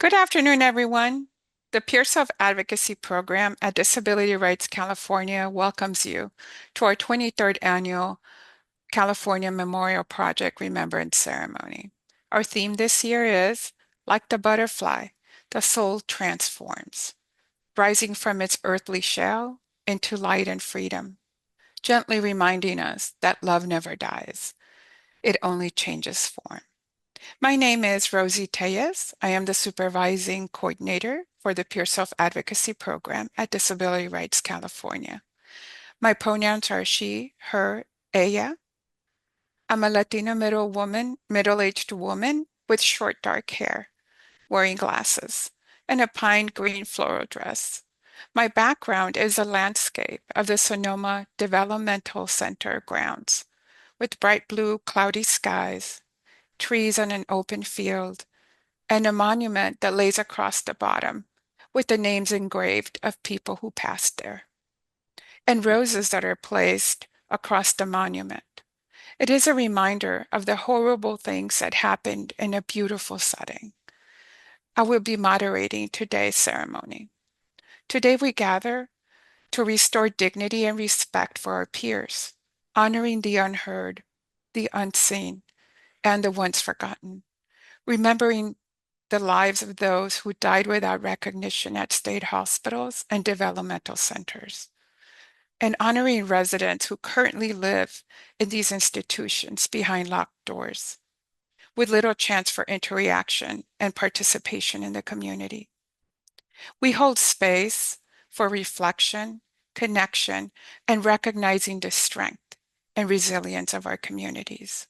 Good afternoon, everyone. The Peer Self-Advocacy Program at Disability Rights California welcomes you to our 23rd annual California Memorial Project Remembrance Ceremony. Our theme this year is, like the butterfly, the soul transforms, rising from its earthly shell into light and freedom, gently reminding us that love never dies. It only changes form. My name is Rosie Tellez. I am the supervising coordinator for the Peer Self-Advocacy Program at Disability Rights California. My pronouns are she, her, ella. I'm a Latina middle-aged woman with short dark hair, wearing glasses, and a pine green floral dress. My background is a landscape of the Sonoma Developmental Center grounds, with bright blue, cloudy skies, trees on an open field, and a monument that lays across the bottom with the names engraved of people who passed there, and roses that are placed across the monument. It is a reminder of the horrible things that happened in a beautiful setting. I will be moderating today's ceremony. Today we gather to restore dignity and respect for our peers, honoring the unheard, the unseen, and the once forgotten, remembering the lives of those who died without recognition at state hospitals and developmental centers, and honoring residents who currently live in these institutions behind locked doors, with little chance for interaction and participation in the community. We hold space for reflection, connection, and recognizing the strength and resilience of our communities.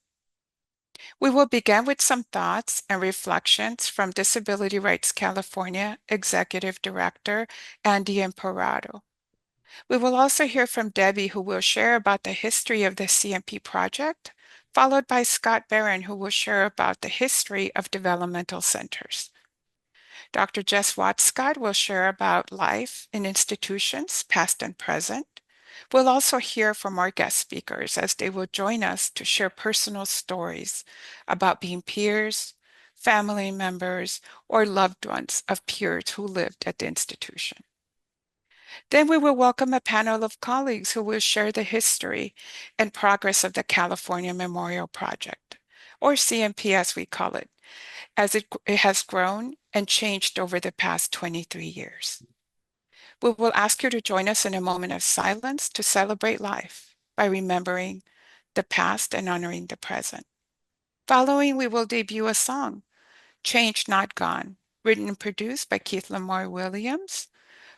We will begin with some thoughts and reflections from Disability Rights California Executive Director Andy Imparato. We will also hear from Debbie, who will share about the history of the CMP project, followed by Scott Barron, who will share about the history of developmental centers. Dr. Jess Watts-Scott will share about life in institutions, past and present. We'll also hear from our guest speakers as they will join us to share personal stories about being peers, family members, or loved ones of peers who lived at the institution. Then we will welcome a panel of colleagues who will share the history and progress of the California Memorial Project, or CMP as we call it, as it has grown and changed over the past 23 years. We will ask you to join us in a moment of silence to celebrate life by remembering the past and honoring the present. Following, we will debut a song, Change Not Gone, written and produced by Keith Lamar Williams,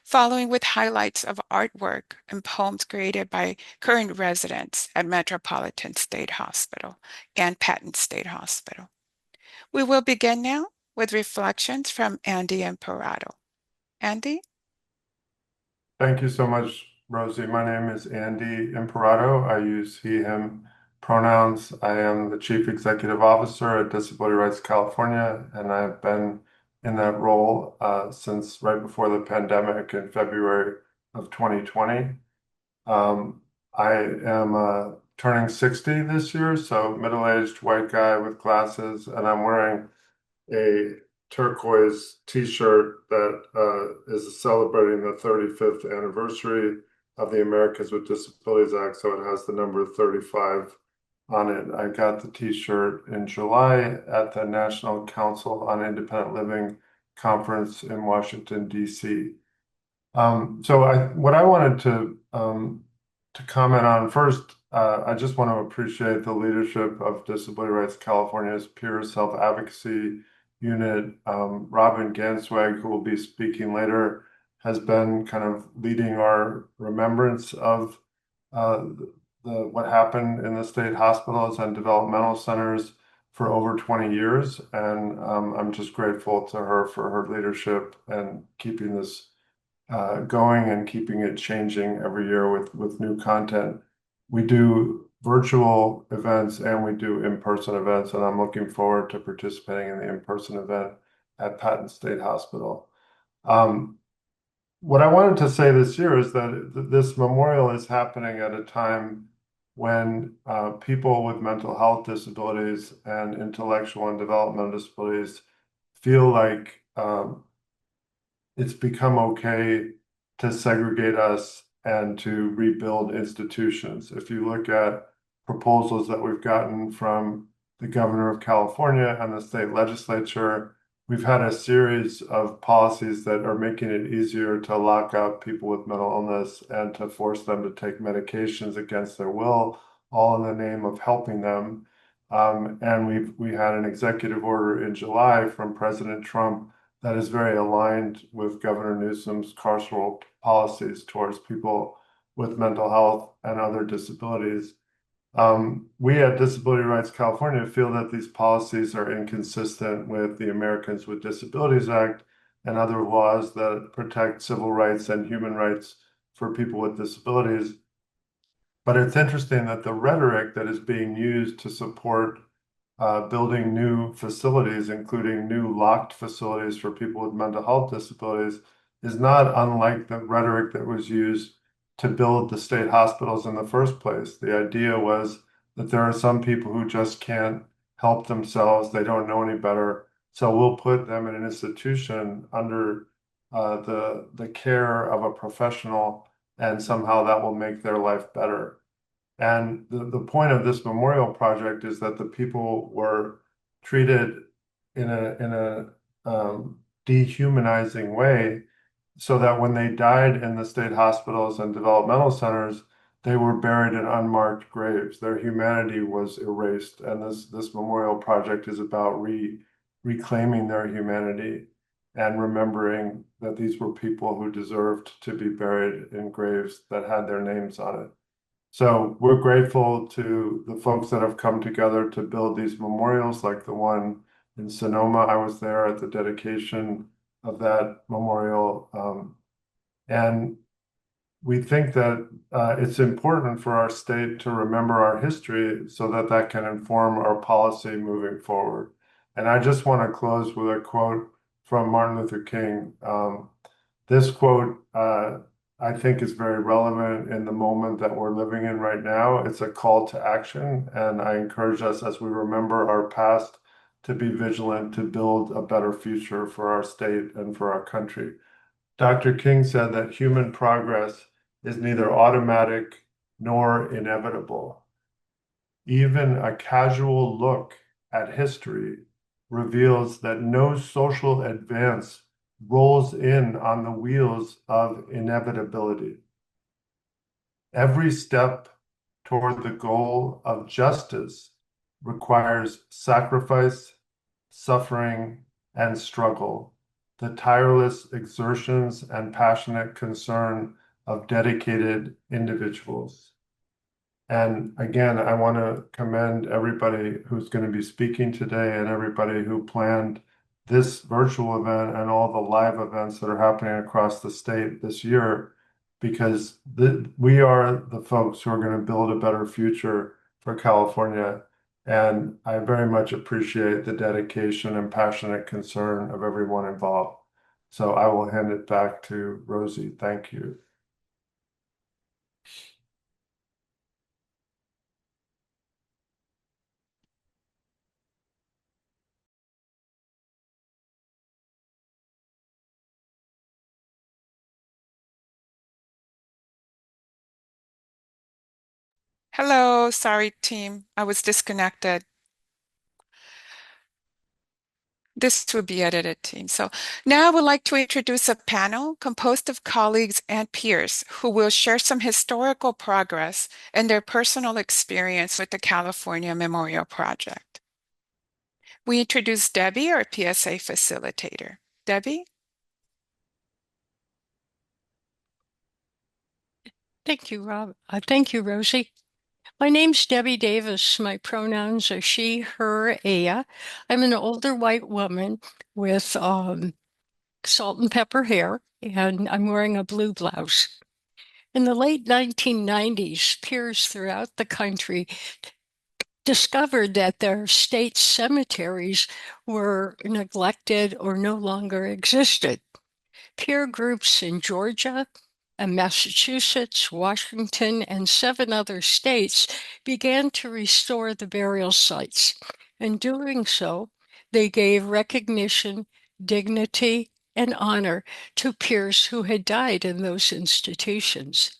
following with highlights of artwork and poems created by current residents at Metropolitan State Hospital and Patton State Hospital. We will begin now with reflections from Andy Imparato. Andy? Thank you so much, Rosie. My name is Andy Imparato. I use he, him pronouns. I am the Chief Executive Officer at Disability Rights California, and I've been in that role since right before the pandemic in February of 2020. I am turning 60 this year, so middle-aged white guy with glasses, and I'm wearing a turquoise T-shirt that is celebrating the 35th anniversary of the Americans with Disabilities Act, so it has the number 35 on it. I got the T-shirt in July at the National Council on Independent Living conference in Washington, D.C. What I wanted to comment on first, I just want to appreciate the leadership of Disability Rights California's peer self-advocacy unit. Robin Ganswag, who will be speaking later, has been kind of leading our remembrance of what happened in the state hospitals and developmental centers for over 20 years. And I'm just grateful to her for her leadership and keeping this going and keeping it changing every year with new content. We do virtual events and we do in-person events, and I'm looking forward to participating in the in-person event at Patton State Hospital. What I wanted to say this year is that this memorial is happening at a time when people with mental health disabilities and intellectual and developmental disabilities feel like it's become okay to segregate us and to rebuild institutions. If you look at proposals that we've gotten from the governor of California and the state legislature, we've had a series of policies that are making it easier to lock up people with mental illness and to force them to take medications against their will, all in the name of helping them. And we had an executive order in July from President Trump that is very aligned with Governor Newsom's carceral policies towards people with mental health and other disabilities. We at Disability Rights California feel that these policies are inconsistent with the Americans with Disabilities Act and other laws that protect civil rights and human rights for people with disabilities. But it's interesting that the rhetoric that is being used to support building new facilities, including new locked facilities for people with mental health disabilities, is not unlike the rhetoric that was used to build the state hospitals in the first place. The idea was that there are some people who just can't help themselves, they don't know any better, so we'll put them in an institution under the care of a professional, and somehow that will make their life better. And the point of this memorial project is that the people were treated in a dehumanizing way, so that when they died in the state hospitals and developmental centers, they were buried in unmarked graves. Their humanity was erased. And this memorial project is about reclaiming their humanity and remembering that these were people who deserved to be buried in graves that had their names on it. So we're grateful to the folks that have come together to build these memorials, like the one in Sonoma. I was there at the dedication of that memorial. And we think that it's important for our state to remember our history so that that can inform our policy moving forward. And I just want to close with a quote from Martin Luther King. This quote, I think, is very relevant in the moment that we're living in right now. It's a call to action, and I encourage us as we remember our past to be vigilant to build a better future for our state and for our country. Dr. King said that human progress is neither automatic nor inevitable. Even a casual look at history reveals that no social advance rolls in on the wheels of inevitability. Every step toward the goal of justice requires sacrifice, suffering, and struggle, the tireless exertions and passionate concern of dedicated individuals. And again, I want to commend everybody who's going to be speaking today and everybody who planned this virtual event and all the live events that are happening across the state this year, because we are the folks who are going to build a better future for California. And I very much appreciate the dedication and passionate concern of everyone involved. So I will hand it back to Rosie. Thank you. Hello, sorry team, I was disconnected. This will be edited, team. So now I would like to introduce a panel composed of colleagues and peers who will share some historical progress and their personal experience with the California Memorial Project. We introduce Debbie, our PSA facilitator. Debbie? Thank you, Rob. Thank you, Rosie. My name's Debbie Davis. My pronouns are she, her, aya. I'm an older white woman with salt and pepper hair, and I'm wearing a blue blouse. In the late 1990s, peers throughout the country discovered that their state cemeteries were neglected or no longer existed. Peer groups in Georgia and Massachusetts, Washington, and 7 other states began to restore the burial sites. In doing so, they gave recognition dignity, and honor to peers who had died in those institutions.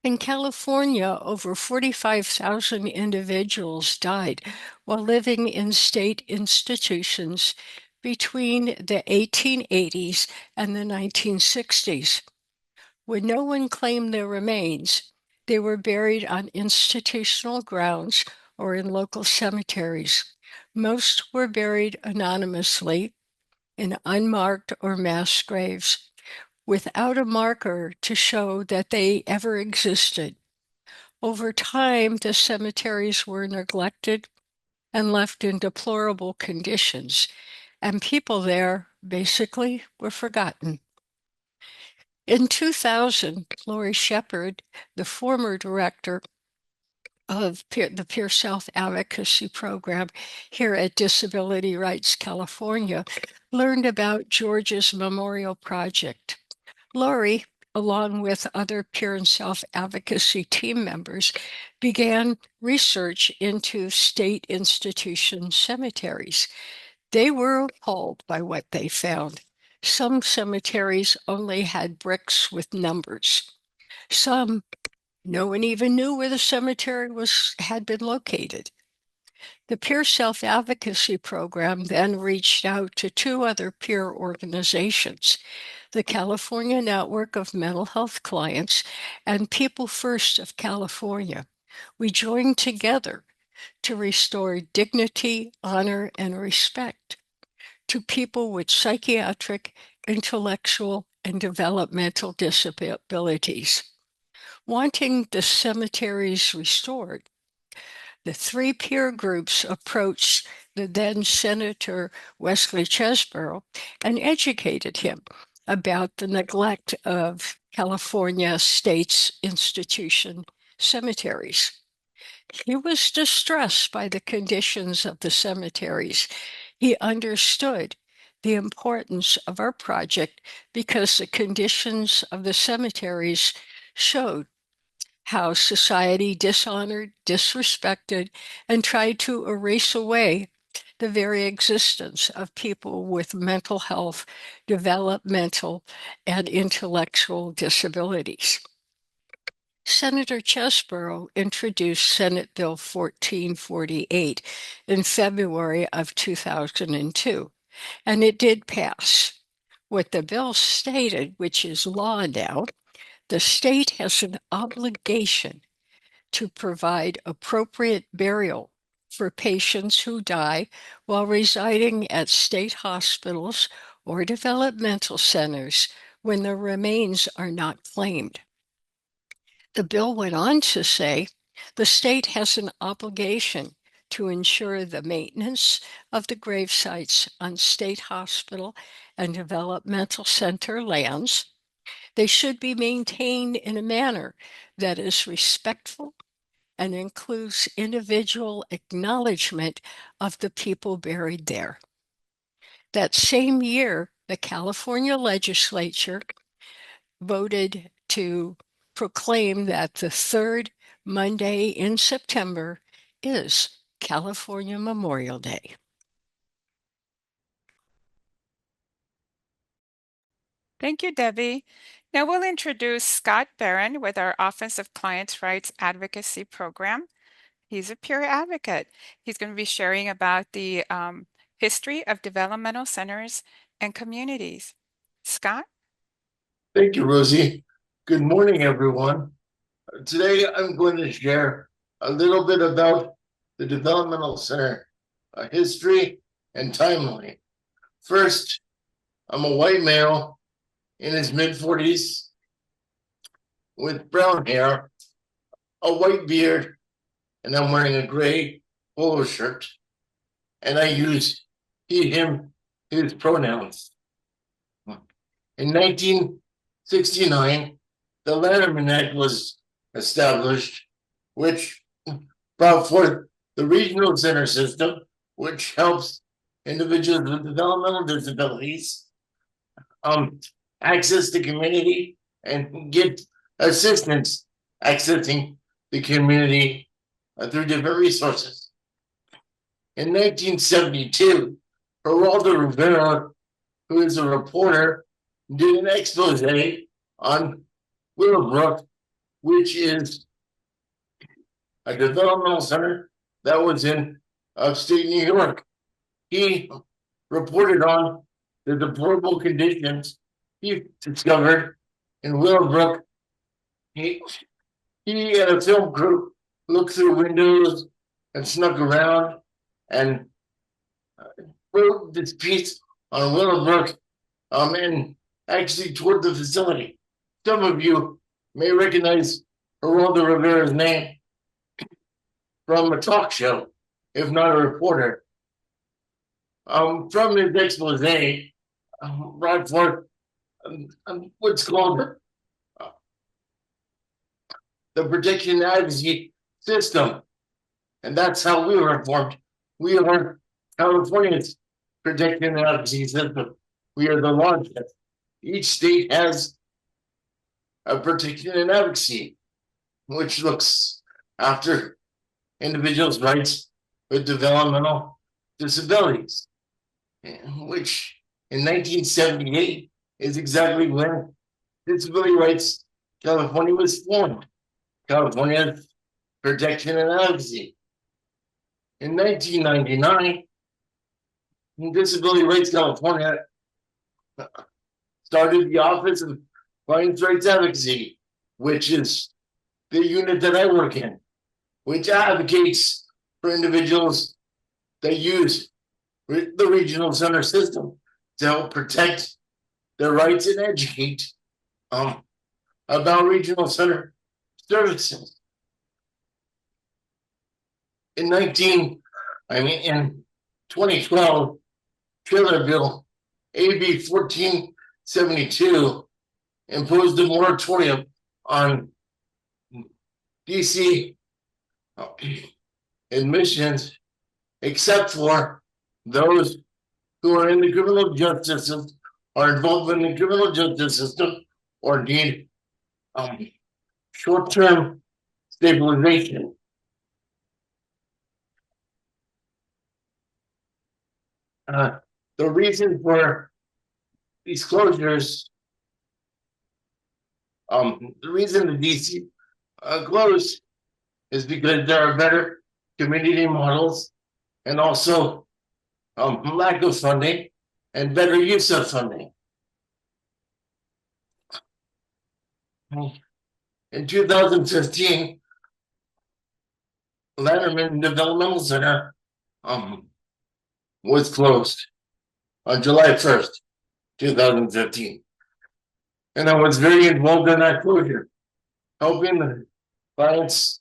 In California, over 45,000 individuals died while living in state institutions between the 1880s and the 1960s. When no one claimed their remains, they were buried on institutional grounds or in local cemeteries. Most were buried anonymously in unmarked or mass graves, without a marker to show that they ever existed. Over time, the cemeteries were neglected and left in deplorable conditions, and people there basically were forgotten. In 2000, Lori Shepard, the former director of the Peer Self Advocacy Program here at Disability Rights California, learned about George's Memorial Project. Lori, along with other peer and self-advocacy team members, began research into state institution cemeteries. They were appalled by what they found. Some cemeteries only had bricks with numbers. Some, no one even knew where the cemetery had been located. The Peer Self-Advocacy Program then reached out to two other peer organizations, the California Network of Mental Health Clients and People First of California. We joined together to restore dignity, honor, and respect to people with psychiatric, intellectual, and developmental disabilities. Wanting the cemeteries restored, the three peer groups approached the then Senator Wesley Chesborough and educated him about the neglect of California state's institution cemeteries. He was distressed by the conditions of the cemeteries. He understood the importance of our project because the conditions of the cemeteries showed how society dishonored, disrespected, and tried to erase away the very existence of people with mental health, developmental, and intellectual disabilities. Senator Chesborough introduced Senate Bill 1448 in February of 2002, and it did pass. What the bill stated, which is law now, the state has an obligation to provide appropriate burial for patients who die while residing at state hospitals or developmental centers when their remains are not claimed. The bill went on to say the state has an obligation to ensure the maintenance of the grave sites on state hospital and developmental center lands. They should be maintained in a manner that is respectful and includes individual acknowledgement of the people buried there. That same year, the California legislature voted to proclaim that the third Monday in September is California Memorial Day. Thank you, Debbie. Now we'll introduce Scott Barron with our Office of Clients' Rights Advocacy Program. He's a peer advocate. He's going to be sharing about the history of developmental centers and communities. Scott? Thank you, Rosie. Good morning, everyone. Today, I'm going to share a little bit about the Developmental Center history and timeline. First, I'm a white male in his mid-40s with brown hair, a white beard, and I'm wearing a gray polo shirt, and I use he, him, his pronouns. In 1969, the Lanterman Act was established, which brought forth the regional center system, which helps individuals with developmental disabilities access the community and get assistance accessing the community through different resources. In 1972, Geraldo Rivera, who is a reporter, did an expose on Willowbrook, which is a developmental center that was in upstate New York. He reported on the deplorable conditions he discovered in Willowbrook. He and a film crew looked through windows and snuck around and wrote this piece on Willowbrook and actually toured the facility. Some of you may recognize Geraldo Rivera's name from a talk show, if not a reporter. From his expose, brought forth what's called the protection advocacy system. And that's how we were formed. We are California's protection advocacy system. We are the largest. Each state has a protection and advocacy, which looks after individuals' rights with developmental disabilities, which in 1978 is exactly when Disability Rights California was formed. California's protection and advocacy. In 1999, Disability Rights California started the Office of Clients' Rights Advocacy, which is the unit that I work in, which advocates for individuals that use the regional center system to help protect their rights and educate about regional center services. In 2012, Trailer Bill AB 1472 imposed a moratorium on DC admissions, except for those who are in the criminal justice system, are involved in the criminal justice system, or need short-term stabilization. The reason for these closures, the reason the DC closed is because there are better community models and also lack of funding and better use of funding. In 2015, Lanterman Developmental Center was closed on July 1st, 2015. And I was very involved in that closure, helping the clients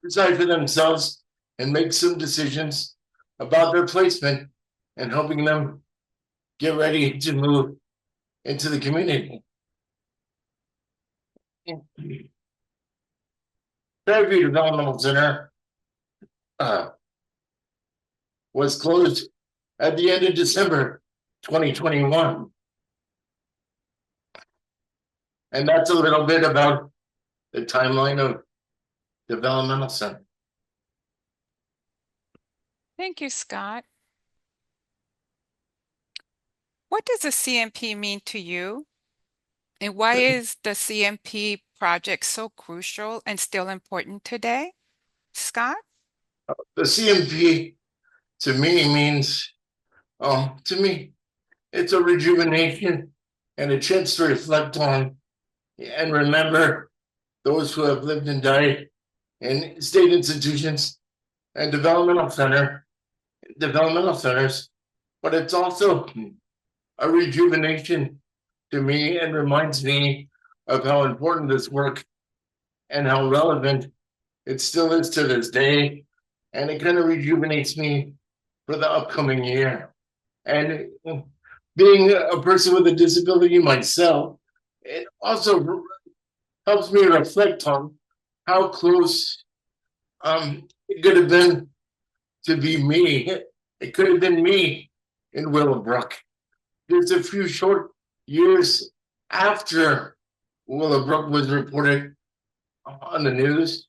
decide for themselves and make some decisions about their placement and helping them get ready to move into the community. Fairview Developmental Center was closed at the end of December 2021. And that's a little bit about the timeline of developmental center. Thank you, Scott. What does a CMP mean to you? And why is the CMP project so crucial and still important today? Scott? The CMP to me means, it's a rejuvenation and a chance to reflect on and remember those who have lived and died in state institutions and developmental centers, but it's also a rejuvenation to me and reminds me of how important this work and how relevant it still is to this day. And it kind of rejuvenates me for the upcoming year. And being a person with a disability myself, it also helps me reflect on how close it could have been to be me. It could have been me in Willowbrook. Just a few short years after Willowbrook was reported on the news,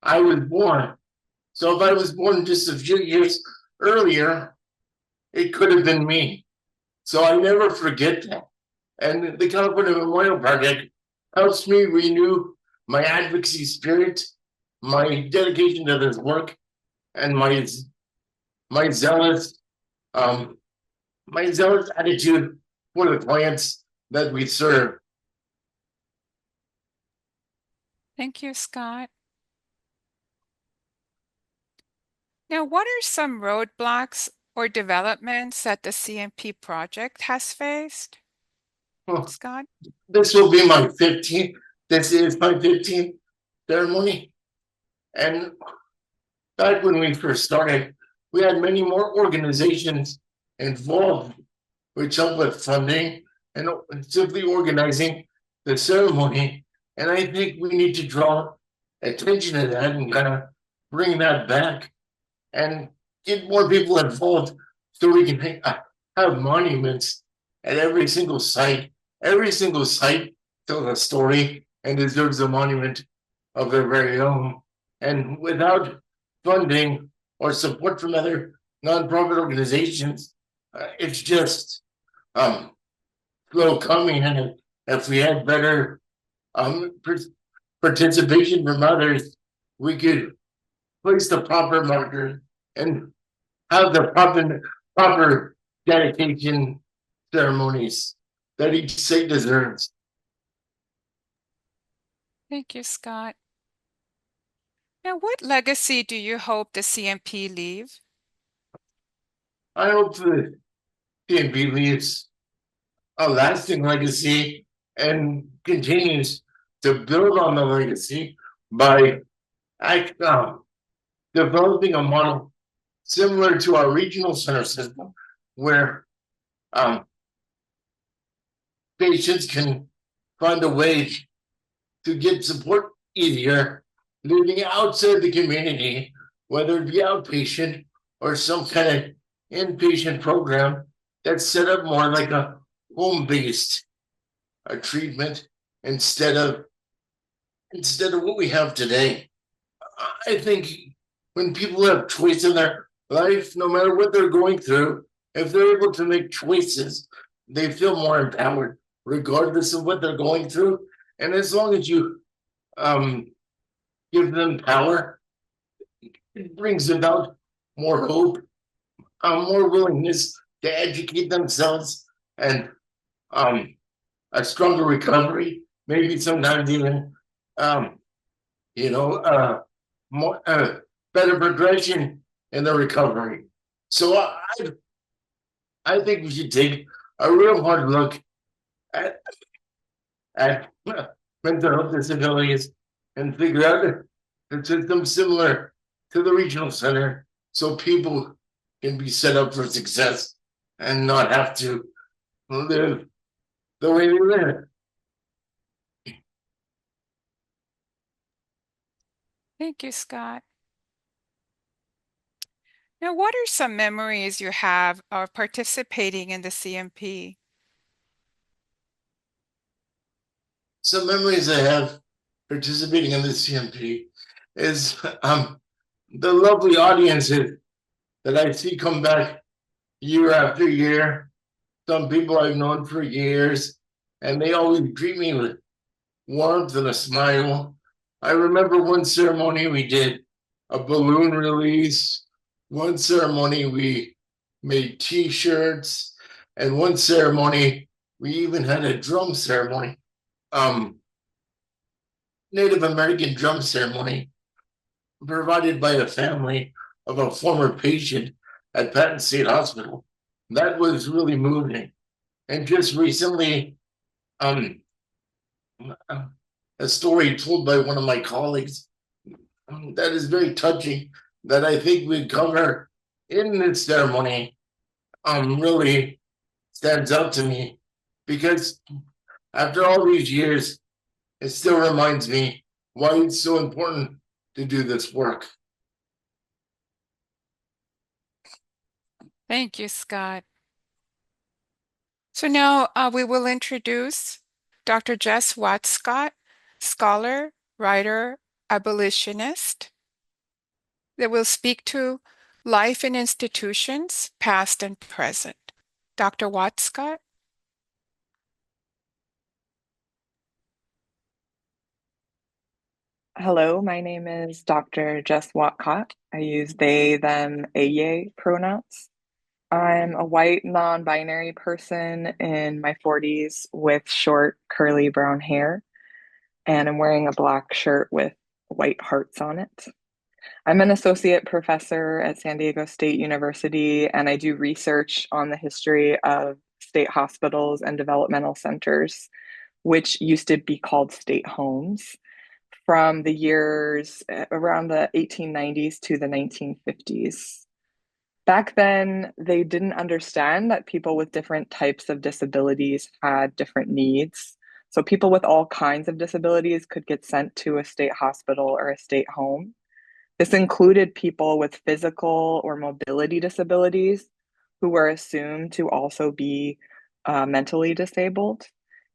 I was born. So if I was born just a few years earlier, it could have been me. So I never forget that. And the California Memorial Project helps me renew my advocacy spirit, my dedication to this work, and my zealous um, my zealous attitude for the clients that we serve. Thank you, Scott. Now, what are some roadblocks or developments that the CMP project has faced, Well, Scott? this will be my 15th. This is my 15th ceremony. And back when we first started, we had many more organizations involved, which helped with funding and simply organizing the ceremony. And I think we need to draw attention to that and kind of bring that back and get more people involved so we can have monuments at every single site. Every single site tells a story and deserves a monument of their very own. And without funding or support from other nonprofit organizations, it's just um, slow coming. And if we had better um, participation from others, we could place the proper marker and have the proper dedication ceremonies that each state deserves. Thank you, Scott. Now, what legacy do you hope the CMP leave? I hope the PNP leaves a lasting legacy and continues to build on the legacy by developing a model similar to our regional center system where um, patients can find a way to get support easier living outside the community, whether it be outpatient or some kind of inpatient program that's set up more like a home-based treatment instead of what we have today. I think when people have choice in their life, no matter what they're going through, if they're able to make choices, they feel more empowered, regardless of what they're going through. And as long as you um, give them power, it brings about more hope, more willingness to educate themselves, and um, a stronger recovery. Maybe sometimes even, um, you know, more better progression in the recovery. So I think we should take a real hard look at at mental health disabilities and figure out a system similar to the regional center so people can be set up for success and not have to live the way they live. Thank you, Scott. Now, what are some memories you have of participating in the CMP? Some memories I have participating in the CMP is the lovely audiences that I see come back year after year. Some people I've known for years, and they always greet me with warmth and a smile. I remember one ceremony we did a balloon release, one ceremony we made t-shirts, and one ceremony we even had a drum ceremony, um, Native American drum ceremony provided by a family of a former patient at Patton State Hospital. That was really moving. And just recently, um, a story told by one of my colleagues that is very touching that I think we cover in this ceremony really stands out to me because after all these years, it still reminds me why it's so important to do this work. Thank you, Scott. So now we will introduce Dr. Jess Watts Scott, scholar, writer, abolitionist, that will speak to Life in institutions, past and present. Dr. Watscott? Hello, my name is Dr. Jess Watcott. I use they, them, ye pronouns. I'm a white non-binary person in my 40s with short curly brown hair, and I'm wearing a black shirt with white hearts on it. I'm an associate professor at San Diego State University, and I do research on the history of state hospitals and developmental centers, which used to be called state homes from the years around the 1890s to the 1950s. Back then, they didn't understand that people with different types of disabilities had different needs. So, people with all kinds of disabilities could get sent to a state hospital or a state home. This included people with physical or mobility disabilities who were assumed to also be mentally disabled,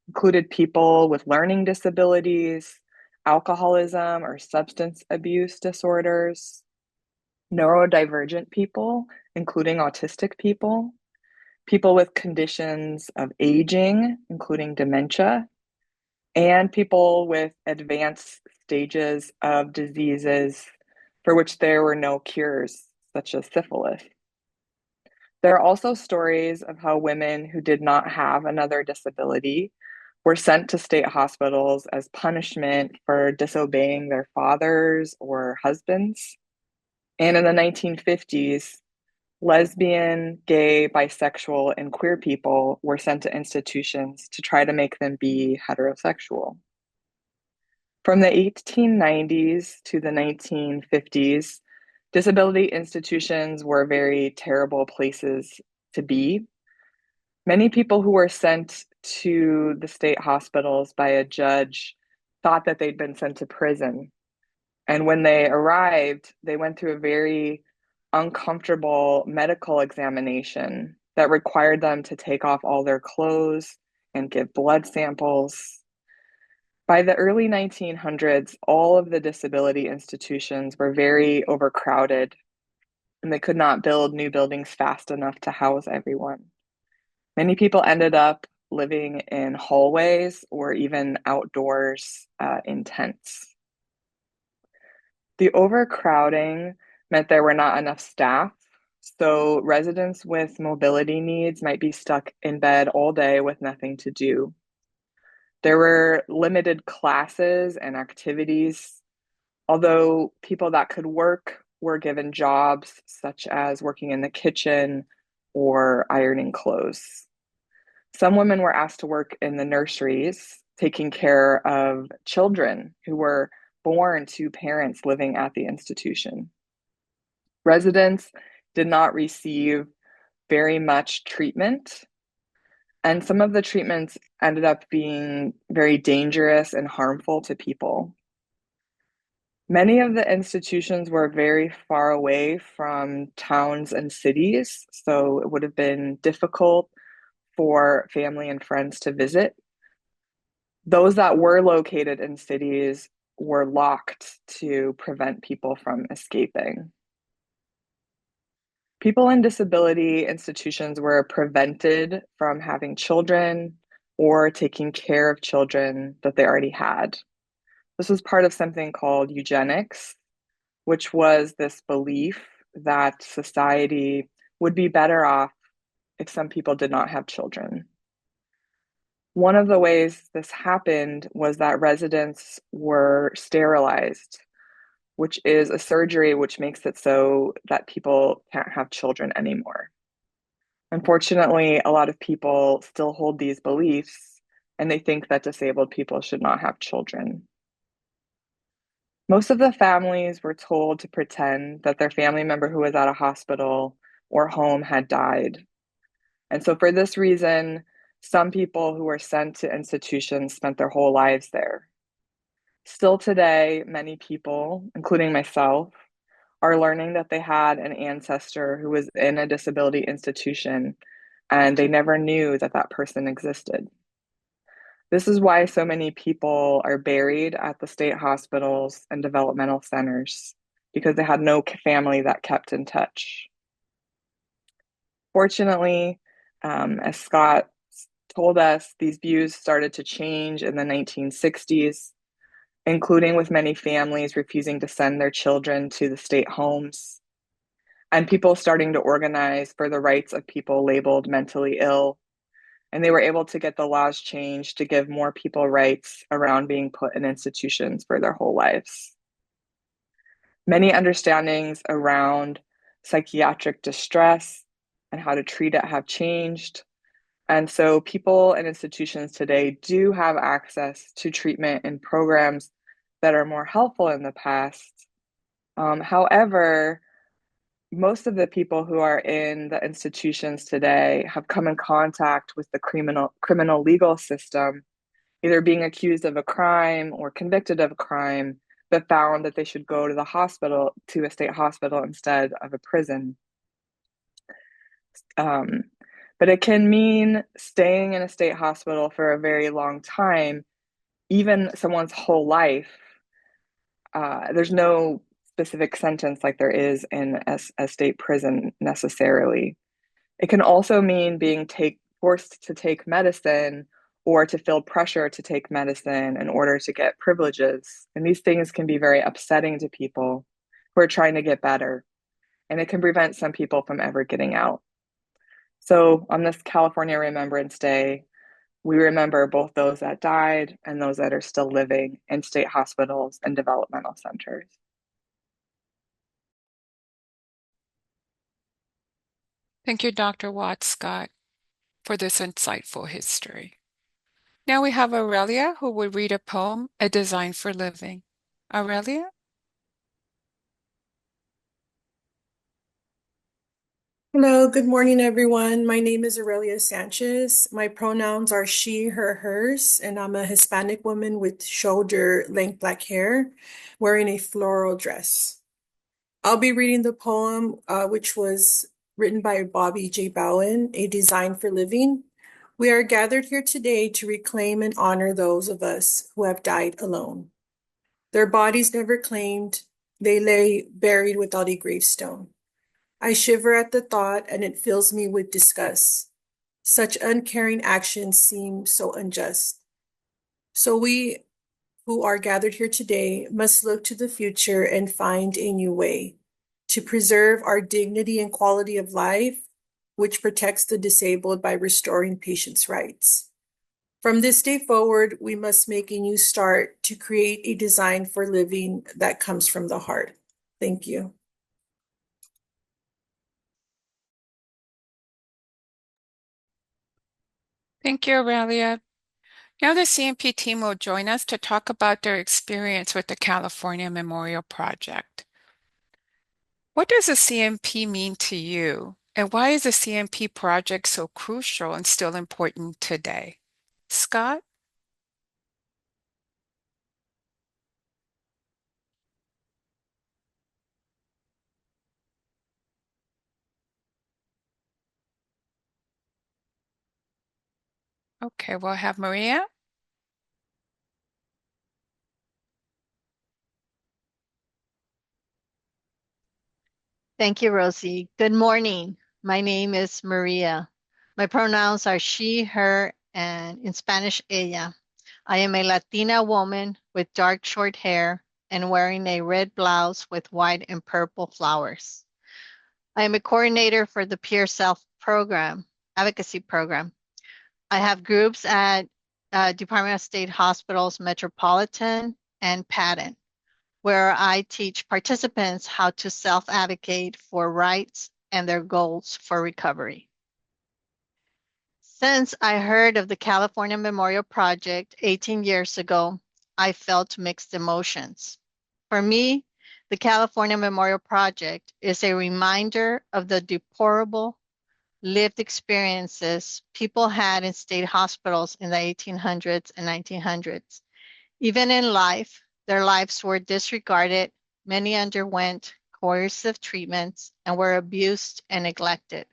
included people with learning disabilities, alcoholism or substance abuse disorders, neurodivergent people, including autistic people, people with conditions of aging, including dementia, and people with advanced stages of diseases for which there were no cures, such as syphilis. There are also stories of how women who did not have another disability were sent to state hospitals as punishment for disobeying their fathers or husbands. And in the 1950s, lesbian, gay, bisexual, and queer people were sent to institutions to try to make them be heterosexual. From the 1890s to the 1950s, disability institutions were very terrible places to be. Many people who were sent to the state hospitals by a judge thought that they'd been sent to prison. And when they arrived, they went through a very uncomfortable medical examination that required them to take off all their clothes and give blood samples. By the early 1900s, all of the disability institutions were very overcrowded, and they could not build new buildings fast enough to house everyone. Many people ended up living in hallways or even outdoors in tents. The overcrowding meant there were not enough staff, so residents with mobility needs might be stuck in bed all day with nothing to do. There were limited classes and activities, although people that could work were given jobs such as working in the kitchen or ironing clothes. Some women were asked to work in the nurseries, taking care of children who were born to parents living at the institution. Residents did not receive very much treatment, and some of the treatments ended up being very dangerous and harmful to people. Many of the institutions were very far away from towns and cities, so it would have been difficult for family and friends to visit. Those that were located in cities were locked to prevent people from escaping. People in disability institutions were prevented from having children or taking care of children that they already had. This was part of something called eugenics, which was this belief that society would be better off if some people did not have children. One of the ways this happened was that residents were sterilized, which is a surgery which makes it so that people can't have children anymore. Unfortunately, a lot of people still hold these beliefs and they think that disabled people should not have children. Most of the families were told to pretend that their family member who was at a hospital or home had died. And so, for this reason, some people who were sent to institutions spent their whole lives there. Still today, many people, including myself, are learning that they had an ancestor who was in a disability institution and they never knew that that person existed. This is why so many people are buried at the state hospitals and developmental centers. because they had no family that kept in touch. Fortunately, as Scott told us, these views started to change in the 1960s, including with many families refusing to send their children to the state homes, and people starting to organize for the rights of people labeled mentally ill. And they were able to get the laws changed to give more people rights around being put in institutions for their whole lives. Many understandings around psychiatric distress and how to treat it have changed. And so people and institutions today do have access to treatment and programs that are more helpful in the past. However, most of the people who are in the institutions today have come in contact with the criminal legal system, either being accused of a crime or convicted of a crime, but found that they should go to the hospital, to a state hospital instead of a prison. Um, but it can mean staying in a state hospital for a very long time, even someone's whole life. There's no specific sentence like there is in a state prison necessarily. It can also mean being forced to take medicine or to feel pressure to take medicine in order to get privileges. And these things can be very upsetting to people who are trying to get better. And it can prevent some people from ever getting out. So on this California Remembrance Day, we remember both those that died and those that are still living in state hospitals and developmental centers. Thank you, Dr. Watts Scott, for this insightful history. Now we have Aurelia, who will read a poem, A Design for Living. Aurelia? Hello, good morning, everyone. My name is Aurelia Sanchez. My pronouns are she, her, hers, and I'm a Hispanic woman with shoulder-length black hair wearing a floral dress. I'll be reading the poem, which was written by Bobby J. Bowen, A Design for Living. We are gathered here today to reclaim and honor those of us who have died alone. Their bodies never claimed, they lay buried without a gravestone. I shiver at the thought, and it fills me with disgust. Such uncaring actions seem so unjust. So we who are gathered here today must look to the future and find a new way to preserve our dignity and quality of life, which protects the disabled by restoring patients' rights. From this day forward, we must make a new start to create a design for living that comes from the heart. Thank you. Thank you, Aurelia. Now the CMP team will join us to talk about their experience with the California Memorial Project. What does a CMP mean to you? And why is the CMP project so crucial and still important today? Scott? Okay, we'll have Maria. Thank you, Rosie. Good morning. My name is Maria. My pronouns are she, her, and in Spanish, ella. I am a Latina woman with dark short hair and wearing a red blouse with white and purple flowers. I am a coordinator for the Peer Self program, advocacy program. I have groups at Department of State Hospitals, Metropolitan, and Patton, where I teach participants how to self-advocate for rights and their goals for recovery. Since I heard of the California Memorial Project 18 years ago, I felt mixed emotions. For me, the California Memorial Project is a reminder of the deplorable lived experiences people had in state hospitals in the 1800s and 1900s. Even in life, their lives were disregarded, many underwent coercive treatments, and were abused and neglected.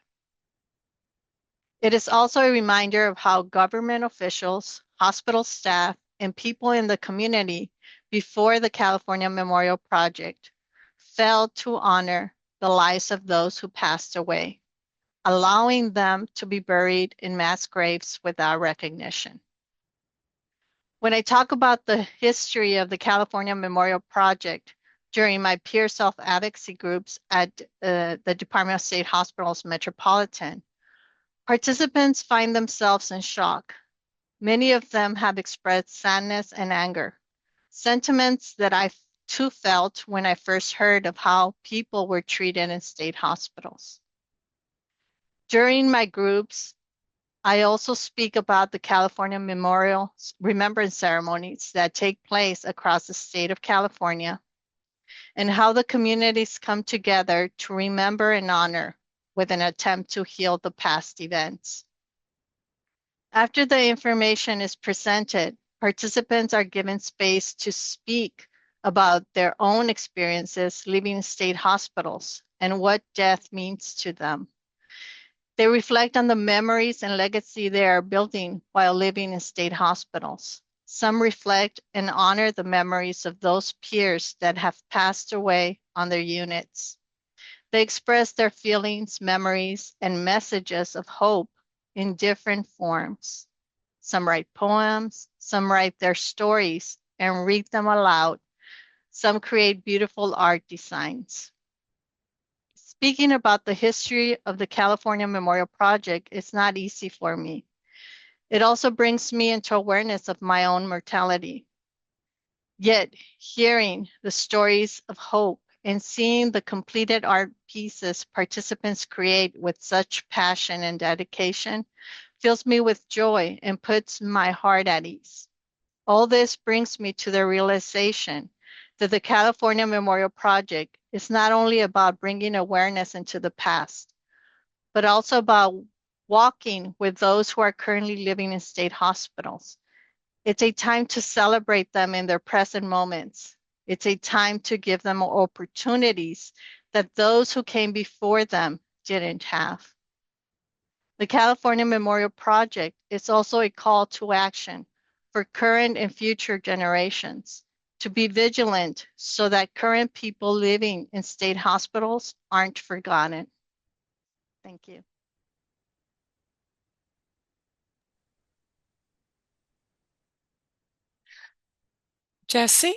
It is also a reminder of how government officials, hospital staff, and people in the community before the California Memorial Project failed to honor the lives of those who passed away, allowing them to be buried in mass graves without recognition. When I talk about the history of the California Memorial Project during my peer self-advocacy groups at the Department of State Hospitals Metropolitan, participants find themselves in shock. Many of them have expressed sadness and anger, sentiments that I too felt when I first heard of how people were treated in state hospitals. During my groups, I also speak about the California Memorial Remembrance ceremonies that take place across the state of California and how the communities come together to remember and honor with an attempt to heal the past events. After the information is presented, participants are given space to speak about their own experiences living in state hospitals and what death means to them. They reflect on the memories and legacy they are building while living in state hospitals. Some reflect and honor the memories of those peers that have passed away on their units. They express their feelings, memories, and messages of hope in different forms. Some write poems, some write their stories and read them aloud. Some create beautiful art designs. Speaking about the history of the California Memorial Project is not easy for me. It also brings me into awareness of my own mortality. Yet, hearing the stories of hope and seeing the completed art pieces participants create with such passion and dedication fills me with joy and puts my heart at ease. All this brings me to the realization that the California Memorial Project is not only about bringing awareness into the past, but also about walking with those who are currently living in state hospitals. It's a time to celebrate them in their present moments. It's a time to give them opportunities that those who came before them didn't have. The California Memorial Project is also a call to action for current and future generations to be vigilant so that current people living in state hospitals aren't forgotten. Thank you. Jesse?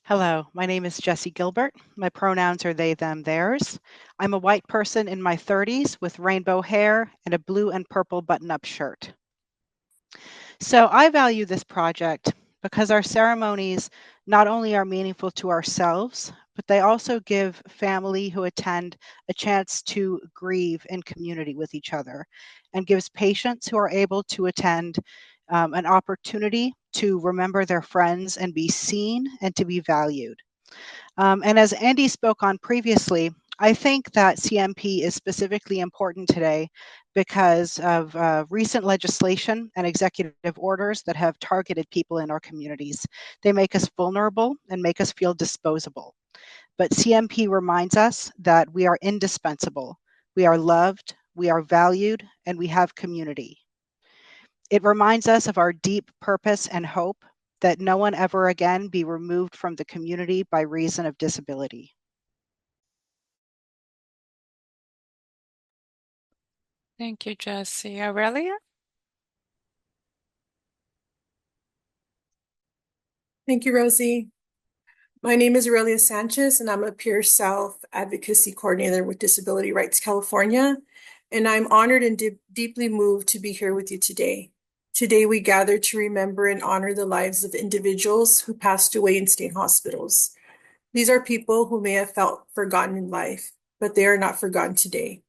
Hello, my name is Jessie Gilbert. My pronouns are they, them, theirs. I'm a white person in my 30s with rainbow hair and a blue and purple button-up shirt. So I value this project because our ceremonies not only are meaningful to ourselves, but they also give family who attend a chance to grieve in community with each other and gives patients who are able to attend an opportunity to remember their friends and be seen and to be valued. And as Andy spoke on previously, I think that CMP is specifically important today because of recent legislation and executive orders that have targeted people in our communities. They make us vulnerable and make us feel disposable. But CMP reminds us that we are indispensable, we are loved, we are valued, and we have community. It reminds us of our deep purpose and hope that no one ever again be removed from the community by reason of disability. Thank you, Jesse. Aurelia? Thank you, Rosie. My name is Aurelia Sanchez, and I'm a peer self-advocacy coordinator with Disability Rights California. And I'm honored and deeply moved to be here with you today. Today, we gather to remember and honor the lives of individuals who passed away in state hospitals. These are people who may have felt forgotten in life, but they are not forgotten today.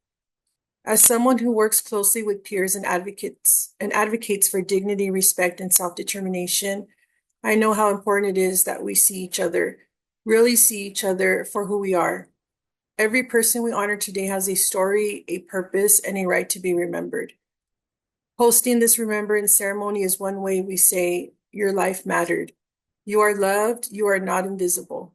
As someone who works closely with peers and advocates for dignity, respect, and self-determination, I know how important it is that we see each other, really see each other for who we are. Every person we honor today has a story, a purpose, and a right to be remembered. Hosting this remembrance ceremony is one way we say, your life mattered. You are loved, you are not invisible.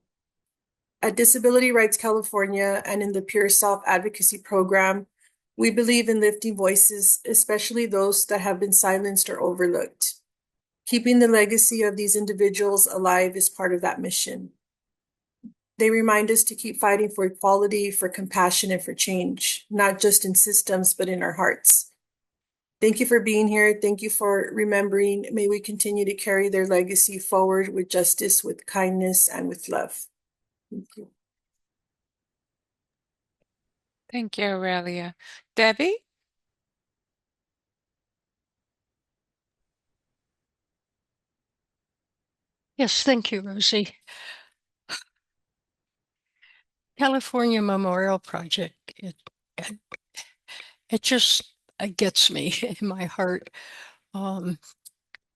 At Disability Rights California and in the Peer Self-Advocacy Program, we believe in lifting voices, especially those that have been silenced or overlooked. Keeping the legacy of these individuals alive is part of that mission. They remind us to keep fighting for equality, for compassion, and for change, not just in systems, but in our hearts. Thank you for being here. Thank you for remembering. May we continue to carry their legacy forward with justice, with kindness, and with love. Thank you. Thank you, Aurelia. Debbie? Yes, thank you, Rosie. California Memorial Project, it just it gets me in my heart. Um,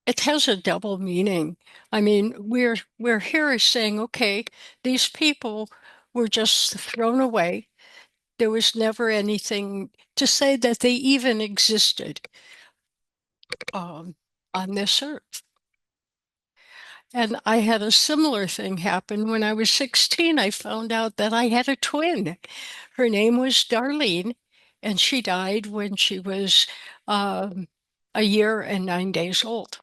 it has a double meaning. I mean, we're here saying, okay, these people were just thrown away. There was never anything to say that they even existed on this earth. And I had a similar thing happen when I was 16. I found out that I had a twin. Her name was Darlene, and she died when she was um, a year and 9 days old.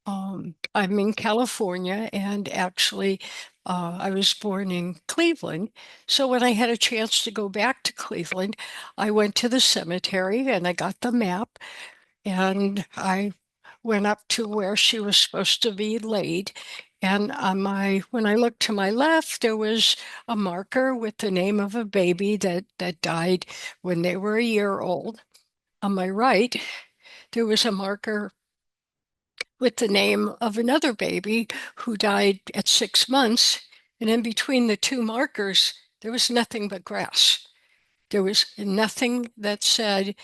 I'm in California, and actually, I was born in Cleveland. So when I had a chance to go back to Cleveland, I went to the cemetery and I got the map and I went up to where she was supposed to be laid. And when I looked to my left, there was a marker with the name of a baby that died when they were a year old. On my right, there was a marker with the name of another baby who died at 6 months. And in between the two markers, there was nothing but grass. There was nothing that said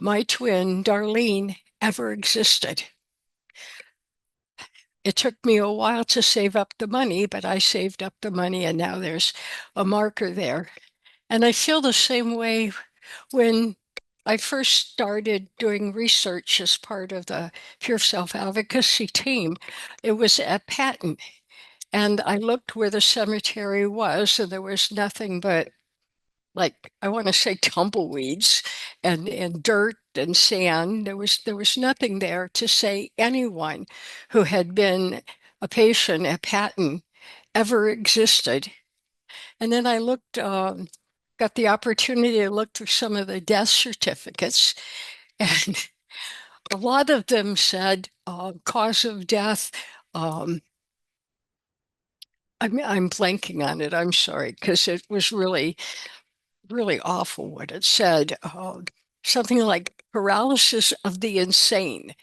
my twin, Darlene, ever existed. It took me a while to save up the money, but I saved up the money and now there's a marker there. And I feel the same way when I first started doing research as part of the Pure Self Advocacy team. It was at Patton, and I looked where the cemetery was, and there was nothing but, like, I want to say tumbleweeds and dirt and sand. There was nothing there to say anyone who had been a patient at Patton ever existed. And then I looked, got the opportunity to look through some of the death certificates, and a lot of them said cause of death. I'm blanking on it. I'm sorry, because it was really, really awful what it said. Something like paralysis of the insane.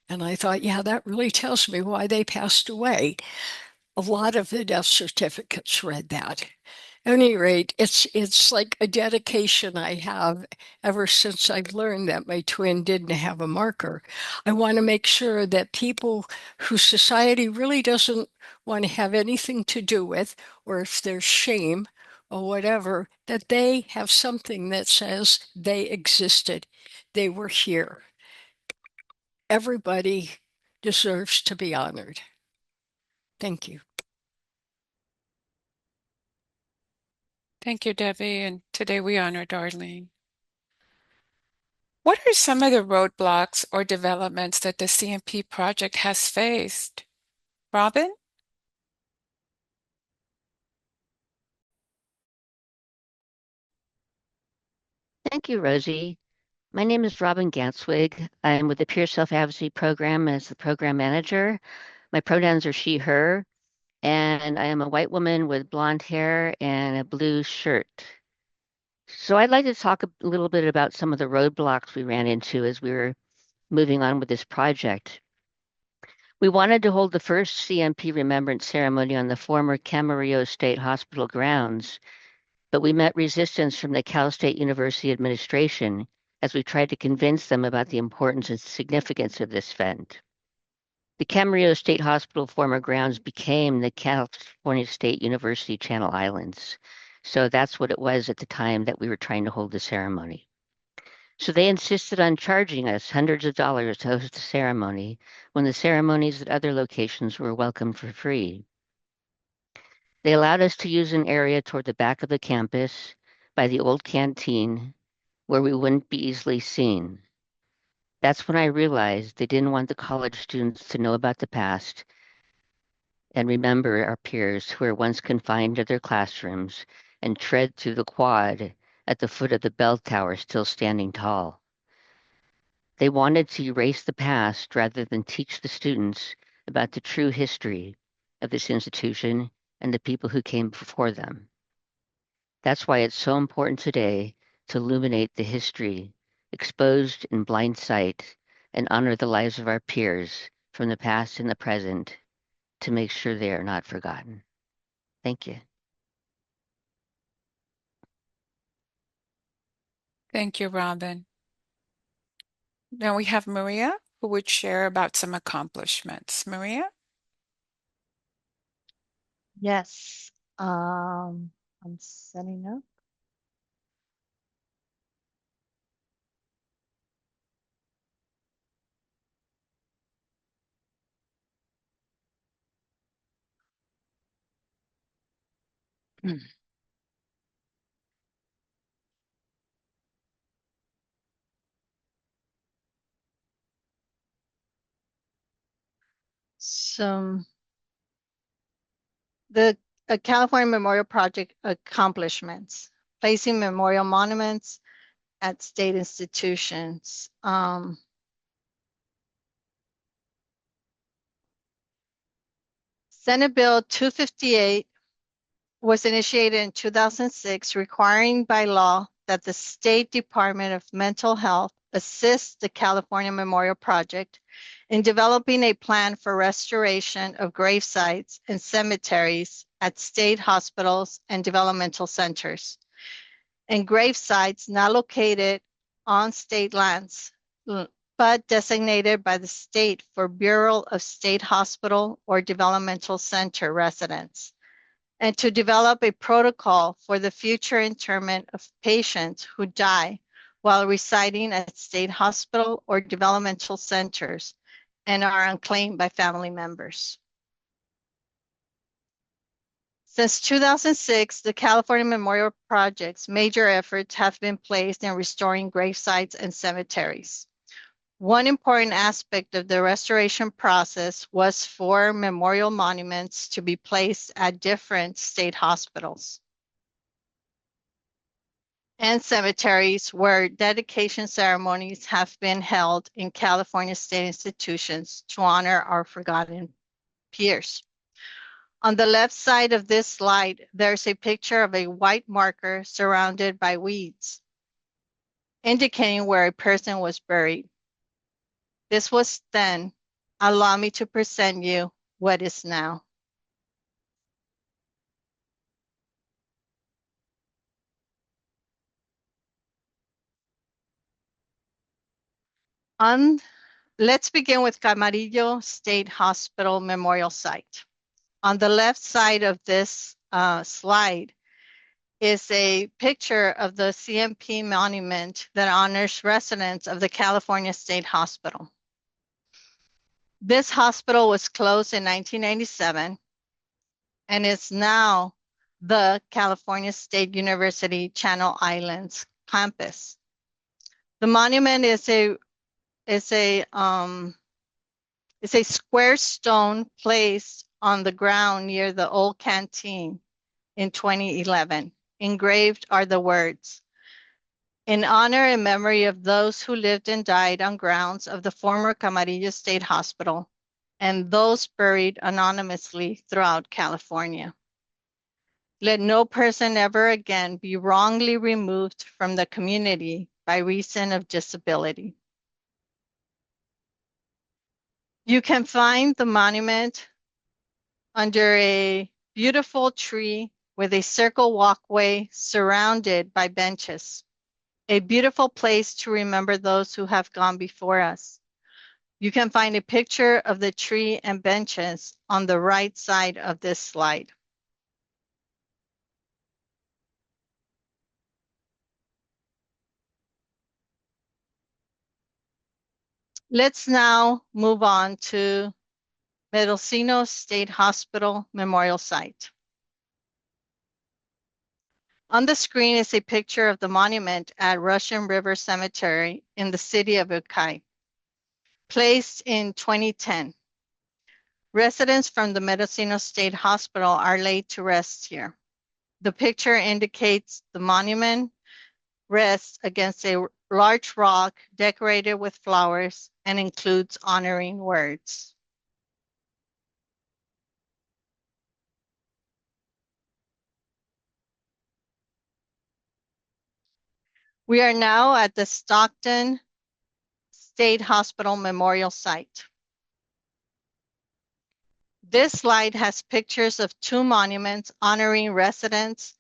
And I thought, yeah, that really tells me why they passed away. A lot of the death certificates read that. At any rate, it's like a dedication I have ever since I've learned that my twin didn't have a marker. I want to make sure that people who society really doesn't want to have anything to do with, or if there's shame or whatever, that they have something that says they existed, they were here. Everybody deserves to be honored. Thank you. Thank you, Debbie. And today we honor Darlene. What are some of the roadblocks or developments that the CMP project has faced? Robin? Thank you, Rosie. My name is Robin Ganswig. I'm with the Peer Self-Advocacy Program as the program manager. My pronouns are she, her, and I am a white woman with blonde hair and a blue shirt. So I'd like to talk a little bit about some of the roadblocks we ran into as we were moving on with this project. We wanted to hold the first CMP Remembrance ceremony on the former Camarillo State Hospital grounds, but we met resistance from the Cal State University administration as we tried to convince them about the importance and significance of this event. The Camarillo State Hospital former grounds became the California State University Channel Islands. So that's what it was at the time that we were trying to hold the ceremony. So they insisted on charging us hundreds of dollars to host the ceremony when the ceremonies at other locations were welcomed for free. They allowed us to use an area toward the back of the campus by the old canteen where we wouldn't be easily seen. That's when I realized they didn't want the college students to know about the past and remember our peers who were once confined to their classrooms and tread through the quad at the foot of the bell tower still standing tall. They wanted to erase the past rather than teach the students about the true history of this institution and the people who came before them. That's why it's so important today to illuminate the history exposed in blind sight and honor the lives of our peers from the past and the present to make sure they are not forgotten. Thank you. Thank you, Robin. Now we have Maria, who would share about some accomplishments. Maria? Yes. I'm setting up. So the California Memorial Project accomplishments, placing memorial monuments at state institutions. Senate Bill 258 was initiated in 2006, requiring by law that the State Department of Mental Health assist the California Memorial Project in developing a plan for restoration of grave sites and cemeteries at state hospitals and developmental centers, and grave sites not located on state lands, but designated by the state for Bureau of State Hospital or Developmental Center residents, and to develop a protocol for the future interment of patients who die while residing at state hospital or developmental centers and are unclaimed by family members. Since 2006, the California Memorial Project's major efforts have been placed in restoring grave sites and cemeteries. One important aspect of the restoration process was for memorial monuments to be placed at different state hospitals and cemeteries where dedication ceremonies have been held in California state institutions to honor our forgotten peers. On the left side of this slide, there's a picture of a white marker surrounded by weeds, indicating where a person was buried. This was then. Allow me to present you what is now. Let's begin with Camarillo State Hospital Memorial Site. On the left side of this slide is a picture of the CMP monument that honors residents of the California State Hospital. This hospital was closed in 1997 and is now the California State University Channel Islands campus. The monument is a square stone placed on the ground near the old canteen in 2011. Engraved are the words, "In honor and memory of those who lived and died on grounds of the former Camarillo State Hospital and those buried anonymously throughout California. Let no person ever again be wrongly removed from the community by reason of disability." You can find the monument under a beautiful tree with a circle walkway surrounded by benches. A beautiful place to remember those who have gone before us. You can find a picture of the tree and benches on the right side of this slide. Let's now move on to Mendocino State Hospital Memorial Site. On the screen is a picture of the monument at Russian River Cemetery in the city of Ucay. placed in 2010. Residents from the Mendocino State Hospital are laid to rest here. The picture indicates the monument rests against a large rock decorated with flowers and includes honoring words. We are now at the Stockton State Hospital Memorial Site. This slide has pictures of two monuments honoring residents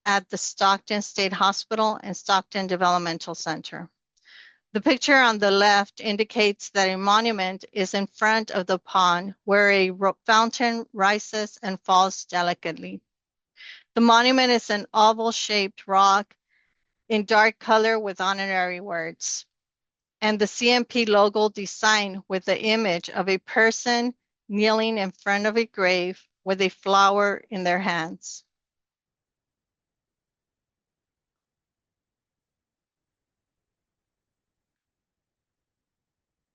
at the Stockton State Hospital and Stockton Developmental Center. The picture on the left indicates that a monument is in front of the pond where a fountain rises and falls delicately. The monument is an oval-shaped rock in dark color with honorary words, and the CMP logo design with the image of a person kneeling in front of a grave with a flower in their hands.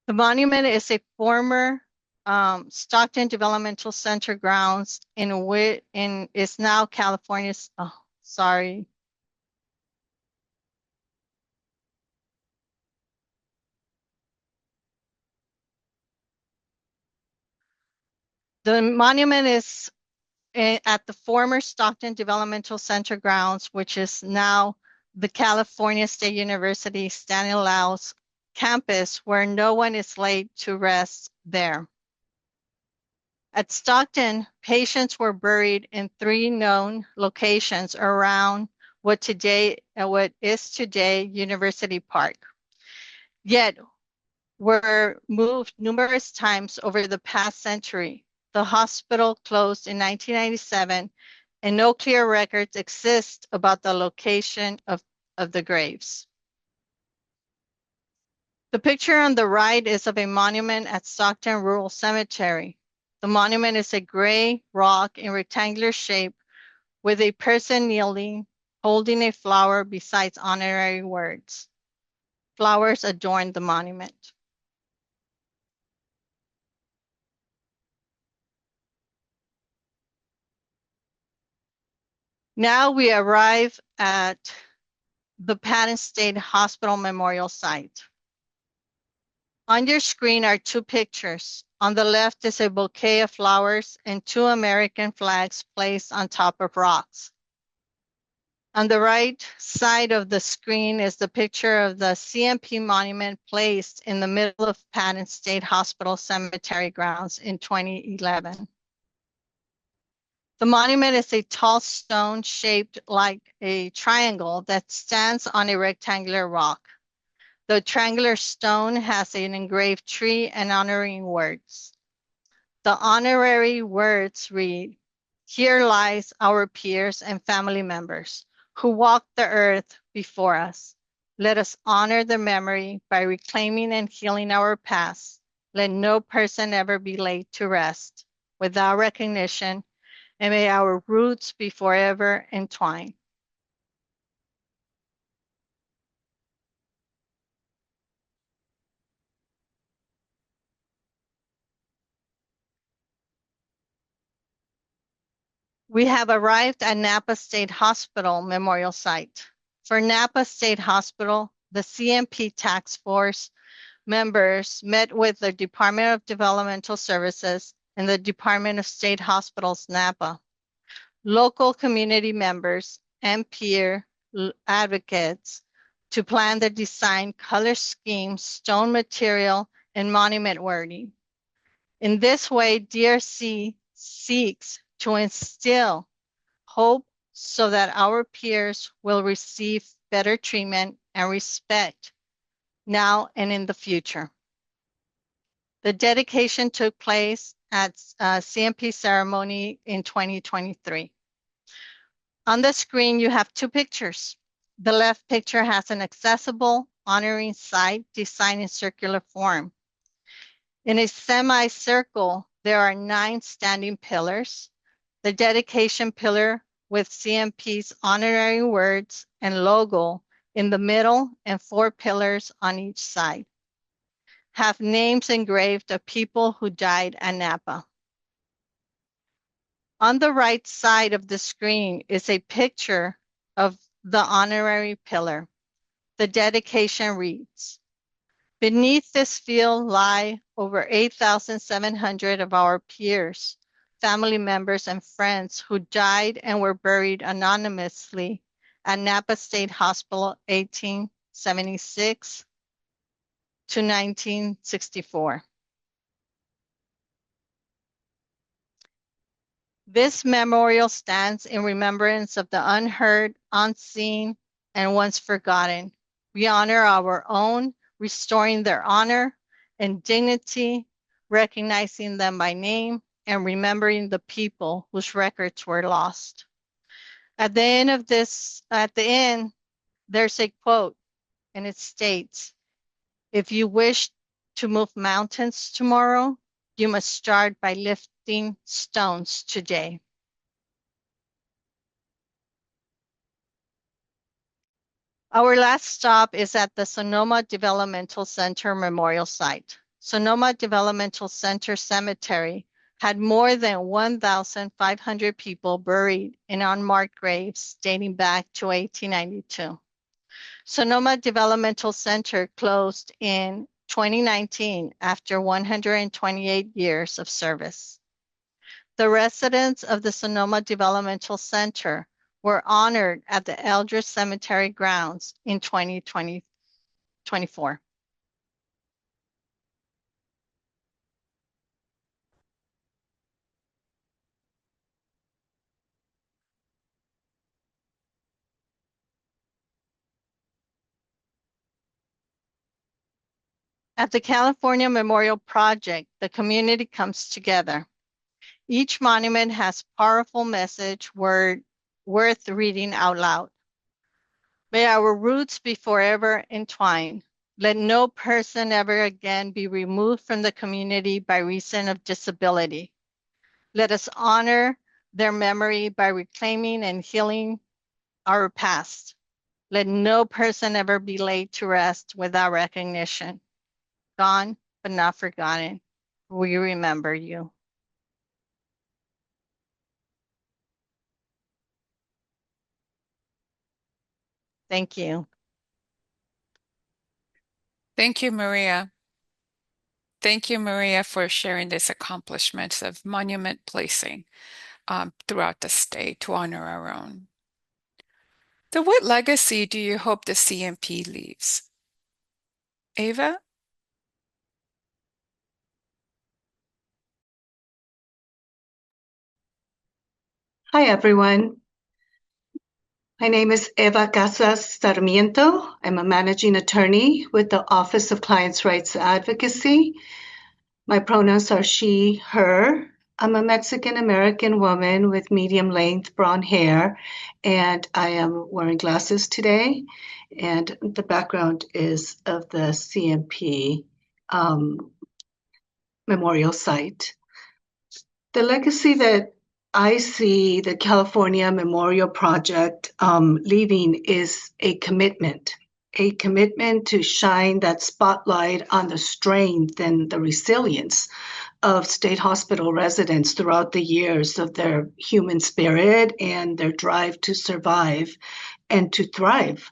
The monument is a former Stockton Developmental Center grounds is now California's, sorry. The monument is at the former Stockton Developmental Center grounds, which is now the California State University Stanislaus campus, where no one is laid to rest there. At Stockton, patients were buried in 3 known locations around what is today University Park, yet were moved numerous times over the past century. The hospital closed in 1997, and no clear records exist about the location of the graves. The picture on the right is of a monument at Stockton Rural Cemetery. The monument is a gray rock in rectangular shape with a person kneeling, holding a flower besides honorary words. Flowers adorn the monument. Now we arrive at the Patton State Hospital Memorial Site. On your screen are 2 pictures. On the left is a bouquet of flowers and 2 American flags placed on top of rocks. On the right side of the screen is the picture of the CMP monument placed in the middle of Patton State Hospital Cemetery grounds in 2011. The monument is a tall stone shaped like a triangle that stands on a rectangular rock. The triangular stone has an engraved tree and honoring words. The honorary words read, "Here lies our peers and family members who walked the earth before us. Let us honor their memory by reclaiming and healing our past. Let no person ever be laid to rest without recognition, and may our roots be forever entwined." We have arrived at Napa State Hospital Memorial Site. For Napa State Hospital, the CMP Task Force members met with the Department of Developmental Services and the Department of State Hospitals Napa, local community members, and peer advocates to plan the design, color scheme, stone material, and monument wording. In this way, DRC seeks to instill hope so that our peers will receive better treatment and respect now and in the future. The dedication took place at CMP ceremony in 2023. On the screen, you have 2 pictures. The left picture has an accessible honoring site designed in circular form. In a semicircle, there are 9 standing pillars. The dedication pillar with CMP's honorary words and logo in the middle and 4 pillars on each side. have names engraved of people who died at Napa. On the right side of the screen is a picture of the honorary pillar. The dedication reads, "Beneath this field lie over 8,700 of our peers, family members, and friends who died and were buried anonymously at Napa State Hospital 1876 to 1964. This memorial stands in remembrance of the unheard, unseen, and once forgotten. We honor our own, restoring their honor and dignity, recognizing them by name, and remembering the people whose records were lost." At the end, there's a quote, and it states, "If you wish to move mountains tomorrow, you must start by lifting stones today." Our last stop is at the Sonoma Developmental Center Memorial Site. Sonoma Developmental Center Cemetery had more than 1,500 people buried in unmarked graves dating back to 1892. Sonoma Developmental Center closed in 2019 after 128 years of service. The residents of the Sonoma Developmental Center were honored at the Eldridge Cemetery grounds in 2024. At the California Memorial Project, the community comes together. Each monument has powerful message worth reading out loud. May our roots be forever entwined. Let no person ever again be removed from the community by reason of disability. Let us honor their memory by reclaiming and healing our past. Let no person ever be laid to rest without recognition. Gone, but not forgotten. We remember you. Thank you. Thank you, Maria. Thank you, Maria, for sharing these accomplishments of monument placing throughout the state to honor our own. So what legacy do you hope the CMP leaves? Ava? Hi, everyone. My name is Eva Casas Sarmiento. I'm a managing attorney with the Office of Clients' Rights Advocacy. My pronouns are she, her. I'm a Mexican-American woman with medium-length brown hair, and I am wearing glasses today. And the background is of the CMP memorial site. The legacy that I see the California Memorial Project leaving is a commitment to shine that spotlight on the strength and the resilience of state hospital residents throughout the years of their human spirit and their drive to survive and to thrive.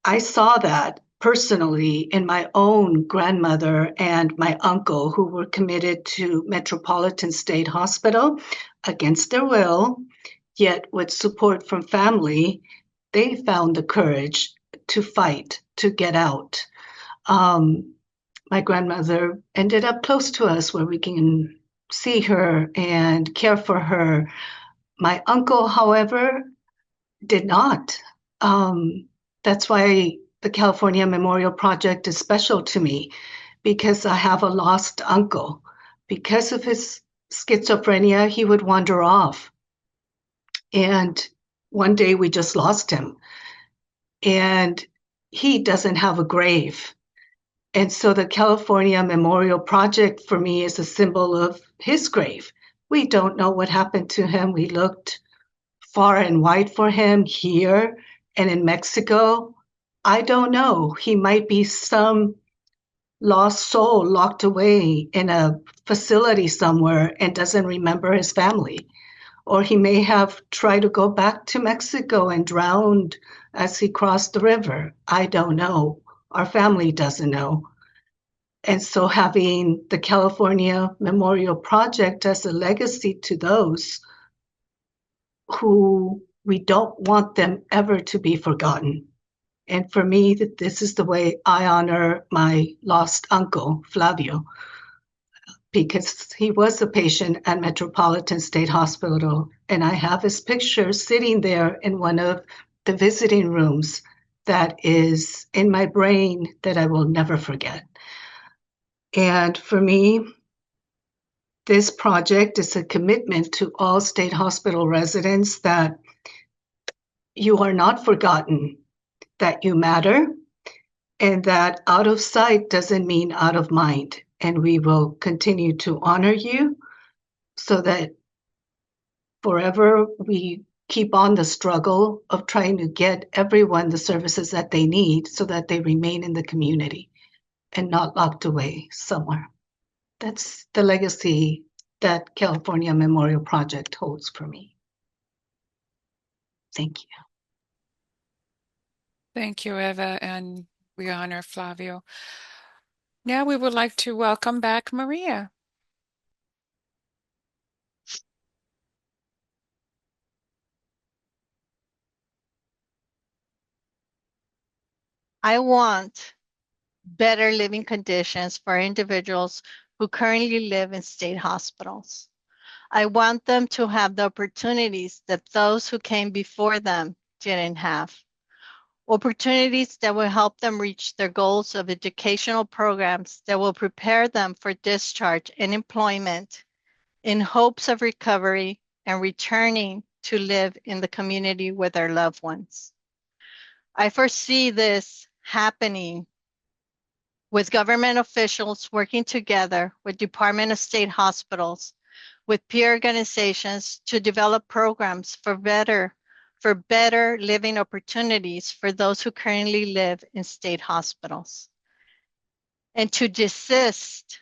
I saw that personally in my own grandmother and my uncle, who were committed to Metropolitan State Hospital against their will, yet with support from family, they found the courage to fight, to get out. My grandmother ended up close to us where we can see her and care for her. My uncle, however, did not. That's why the California Memorial Project is special to me, because I have a lost uncle. Because of his schizophrenia, he would wander off. And one day we just lost him. And he doesn't have a grave. And so the California Memorial Project for me is a symbol of his grave. We don't know what happened to him. We looked far and wide for him here and in Mexico. I don't know. He might be some lost soul locked away in a facility somewhere and doesn't remember his family. Or he may have tried to go back to Mexico and drowned as he crossed the river. I don't know. Our family doesn't know. And so having the California Memorial Project as a legacy to those who we don't want them ever to be forgotten. And for me, this is the way I honor my lost uncle, Flavio, because he was a patient at Metropolitan State Hospital. And I have his picture sitting there in one of the visiting rooms that is in my brain that I will never forget. And for me, this project is a commitment to all state hospital residents that you are not forgotten, that you matter, and that out of sight doesn't mean out of mind. And we will continue to honor you so that forever we keep on the struggle of trying to get everyone the services that they need so that they remain in the community and not locked away somewhere. That's the legacy that California Memorial Project holds for me. Thank you. Thank you, Eva, and we honor Flavio. Now we would like to welcome back Maria. I want better living conditions for individuals who currently live in state hospitals. I want them to have the opportunities that those who came before them didn't have. Opportunities that will help them reach their goals of educational programs that will prepare them for discharge and employment in hopes of recovery and returning to live in the community with their loved ones. I foresee this happening with government officials working together with Department of State hospitals, with peer organizations to develop programs for better living opportunities for those who currently live in state hospitals, and to desist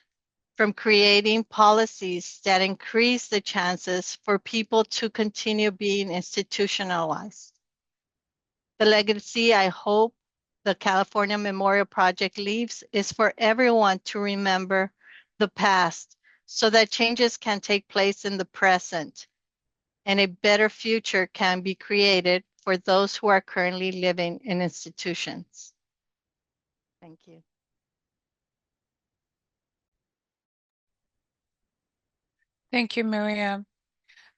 from creating policies that increase the chances for people to continue being institutionalized. The legacy I hope the California Memorial Project leaves is for everyone to remember the past so that changes can take place in the present and a better future can be created for those who are currently living in institutions. Thank you. Thank you, Maria.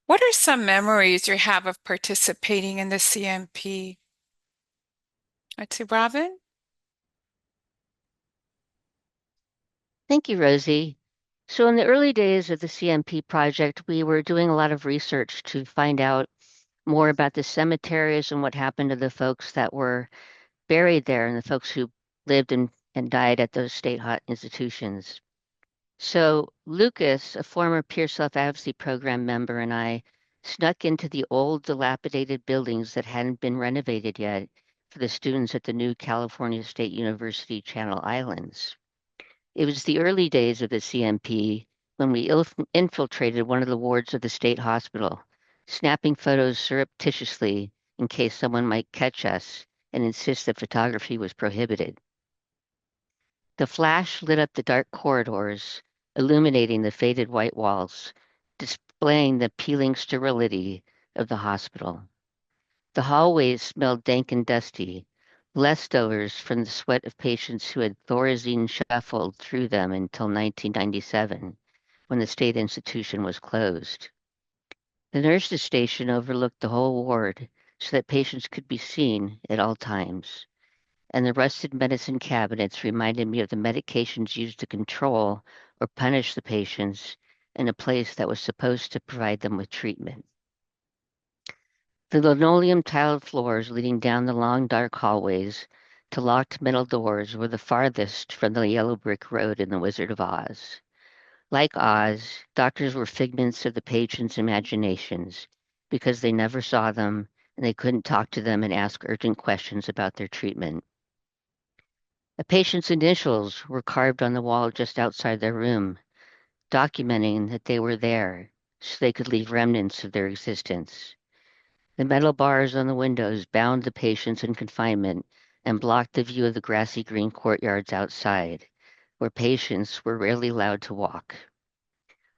What are some memories you have of participating in the CMP? Let's see, Robin? Thank you, Rosie. So in the early days of the CMP project, we were doing a lot of research to find out more about the cemeteries and what happened to the folks that were buried there and the folks who lived and died at those state institutions. So Lucas, a former peer self-advocacy program member, and I snuck into the old dilapidated buildings that hadn't been renovated yet for the students at the new California State University Channel Islands. It was the early days of the CMP when we infiltrated one of the wards of the state hospital, snapping photos surreptitiously in case someone might catch us and insist that photography was prohibited. The flash lit up the dark corridors, illuminating the faded white walls, displaying the peeling sterility of the hospital. The hallways smelled dank and dusty, leftovers from the sweat of patients who had Thorazine shuffled through them until 1997, when the state institution was closed. The nurses' station overlooked the whole ward so that patients could be seen at all times, and the rusted medicine cabinets reminded me of the medications used to control or punish the patients in a place that was supposed to provide them with treatment. The linoleum tiled floors leading down the long dark hallways to locked metal doors were the farthest from the yellow brick road in The Wizard of Oz. Like Oz, doctors were figments of the patients' imaginations because they never saw them and they couldn't talk to them and ask urgent questions about their treatment. A patient's initials were carved on the wall just outside their room, documenting that they were there so they could leave remnants of their existence. The metal bars on the windows bound the patients in confinement and blocked the view of the grassy green courtyards outside, where patients were rarely allowed to walk.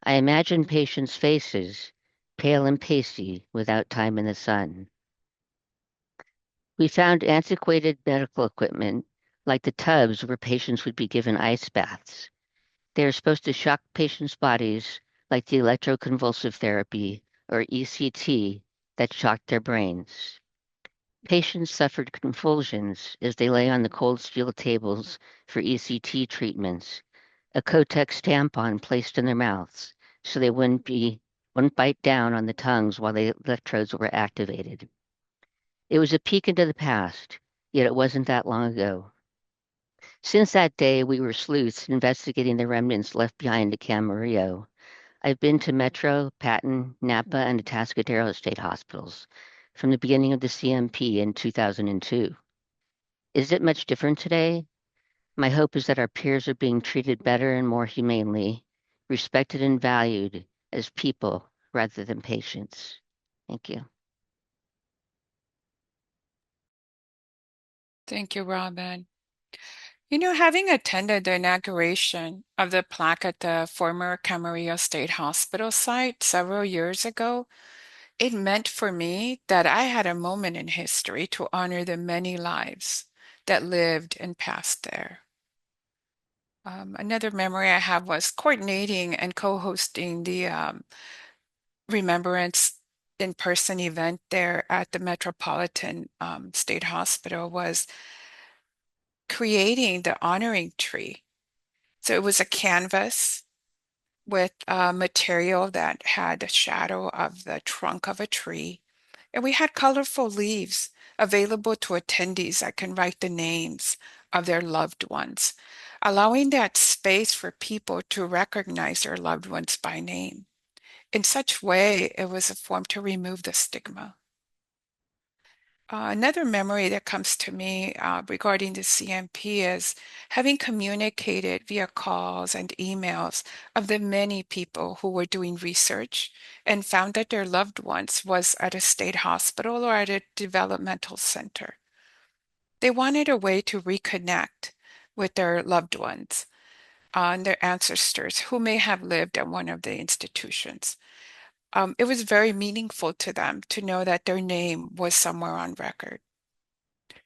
I imagined patients' faces, pale and pasty, without time in the sun. We found antiquated medical equipment, like the tubs where patients would be given ice baths. They are supposed to shock patients' bodies, like the electroconvulsive therapy, or ECT, that shocked their brains. Patients suffered convulsions as they lay on the cold steel tables for ECT treatments, a Kotex tampon placed in their mouths so they wouldn't bite down on the tongues while the electrodes were activated. It was a peek into the past, yet it wasn't that long ago. Since that day, we were sleuths investigating the remnants left behind at Camarillo. I've been to Metro, Patton, Napa, and Atascadero state hospitals from the beginning of the CMP in 2002. Is it much different today? My hope is that our peers are being treated better and more humanely, respected and valued as people rather than patients. Thank you. Thank you, Robin. You know, having attended the inauguration of the plaque at the former Camarillo State Hospital site several years ago, it meant for me that I had a moment in history to honor the many lives that lived and passed there. Another memory I have was coordinating and co-hosting the Remembrance in-person event there at the Metropolitan State Hospital was creating the honoring tree. So it was a canvas with material that had the shadow of the trunk of a tree. And we had colorful leaves available to attendees that can write the names of their loved ones, allowing that space for people to recognize their loved ones by name. In such way, it was a form to remove the stigma. Another memory that comes to me regarding the CMP is having communicated via calls and emails of the many people who were doing research and found that their loved ones was at a state hospital or at a developmental center. They wanted a way to reconnect with their loved ones and their ancestors who may have lived at one of the institutions. It was very meaningful to them to know that their name was somewhere on record.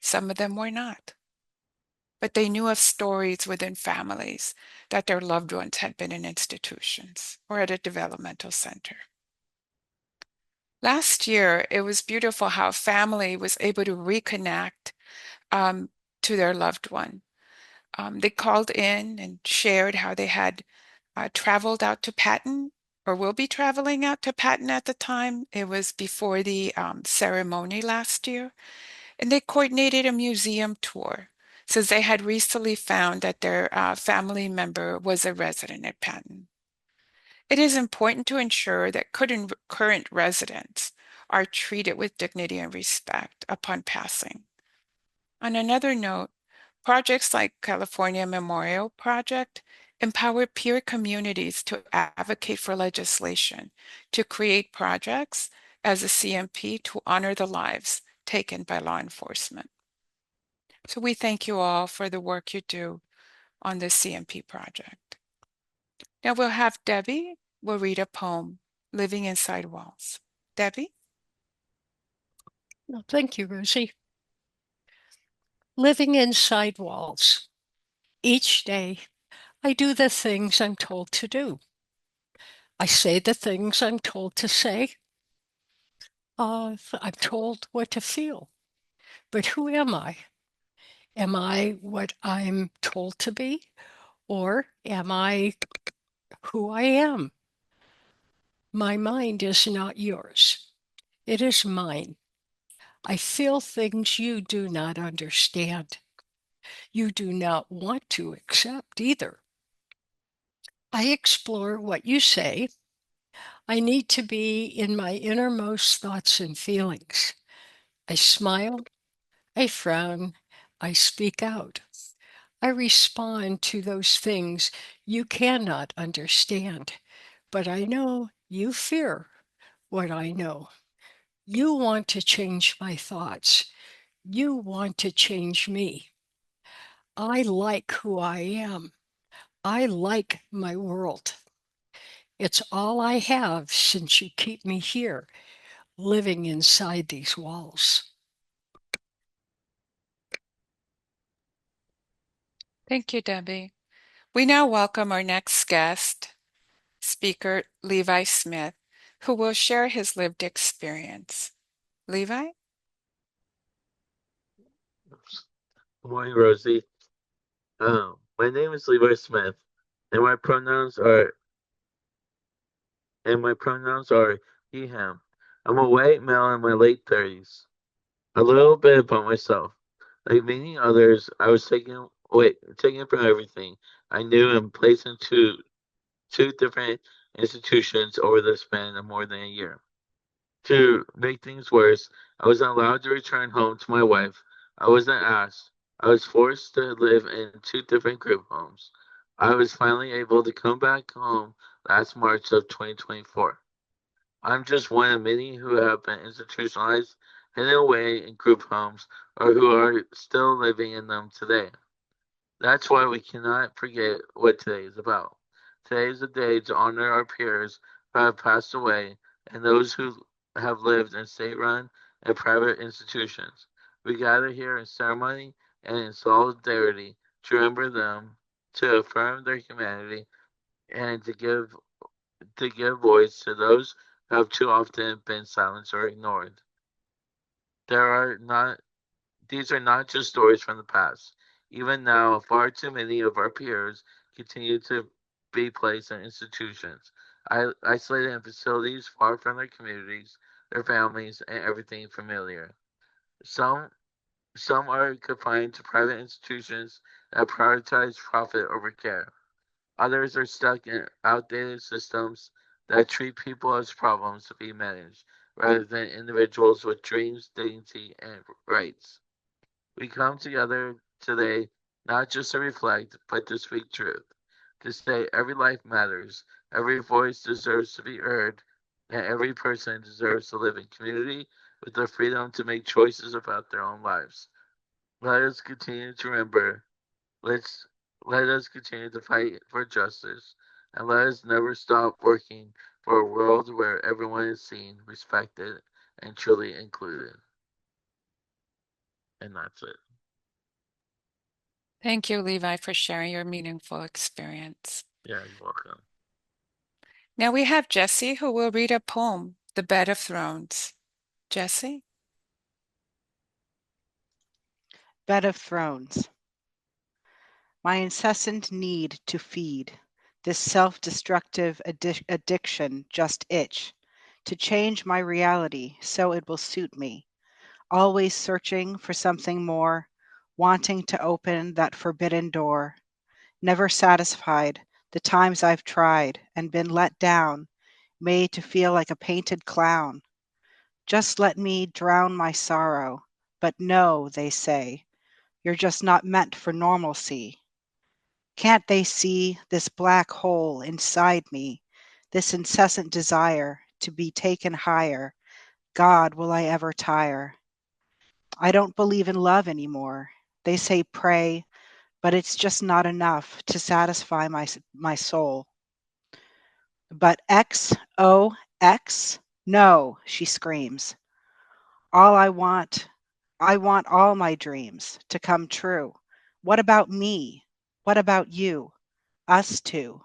Some of them were not, but they knew of stories within families that their loved ones had been in institutions or at a developmental center. Last year, it was beautiful how family was able to reconnect to their loved one. They called in and shared how they had traveled out to Patton or will be traveling out to Patton at the time. It was before the ceremony last year. And they coordinated a museum tour since they had recently found that their family member was a resident at Patton. It is important to ensure that current residents are treated with dignity and respect upon passing. On another note, projects like California Memorial Project empower peer communities to advocate for legislation, to create projects as a CMP to honor the lives taken by law enforcement. So we thank you all for the work you do on this CMP project. Now we'll have Debbie will read a poem, Living Inside Walls. Debbie? Well, thank you, Rosie. Living inside walls. Each day, I do the things I'm told to do. I say the things I'm told to say. I'm told what to feel. But who am I? Am I what I'm told to be? Or am I who I am? My mind is not yours. It is mine. I feel things you do not understand. You do not want to accept either. I explore what you say. I need to be in my innermost thoughts and feelings. I smile, I frown, I speak out. I respond to those things you cannot understand, but I know you fear what I know. You want to change my thoughts. You want to change me. I like who I am. I like my world. It's all I have since you keep me here, living inside these walls. Thank you, Debbie. We now welcome our next guest, speaker Levi Smith, who will share his lived experience. Levi? Good morning, Rosie. My name is Levi Smith, and my pronouns are he, him. I'm a white male in my late 30s. A little bit about myself. Like many others, I was taken from everything I knew and placed into two different institutions over the span of more than a year. To make things worse, I wasn't allowed to return home to my wife. I wasn't asked. I was forced to live in two different group homes. I was finally able to come back home last March of 2024. I'm just one of many who have been institutionalized, hidden away in group homes, or who are still living in them today. That's why we cannot forget what today is about. Today is a day to honor our peers who have passed away and those who have lived in state-run and private institutions. We gather here in ceremony and in solidarity to remember them, to affirm their humanity, and to give voice to those who have too often been silenced or ignored. There are not These are not just stories from the past. Even now, far too many of our peers continue to be placed in institutions, isolated in facilities far from their communities, their families, and everything familiar. Some some are confined to private institutions that prioritize profit over care. Others are stuck in outdated systems that treat people as problems to be managed, rather than individuals with dreams, dignity, and rights. We come together today not just to reflect, but to speak truth. To say every life matters, every voice deserves to be heard, and every person deserves to live in community with the freedom to make choices about their own lives. Let us continue to remember. Let's Let us continue to fight for justice, and let us never stop working for a world where everyone is seen, respected, and truly included. And that's it. Thank you, Levi, for sharing your meaningful experience. Yeah, you're welcome. Now we have Jesse who will read a poem, The Bed of Thrones. Jesse? Bed of Thrones. My incessant need to feed, this self-destructive addiction just itch, to change my reality so it will suit me, always searching for something more, wanting to open that forbidden door, never satisfied, the times I've tried and been let down, made to feel like a painted clown. Just let me drown my sorrow, but no, they say, you're just not meant for normalcy. Can't they see this black hole inside me, this incessant desire to be taken higher? God, will I ever tire? I don't believe in love anymore. They say pray, but it's just not enough to satisfy my soul. But XOX? No, she screams. All I want all my dreams to come true. What about me? What about you? Us two.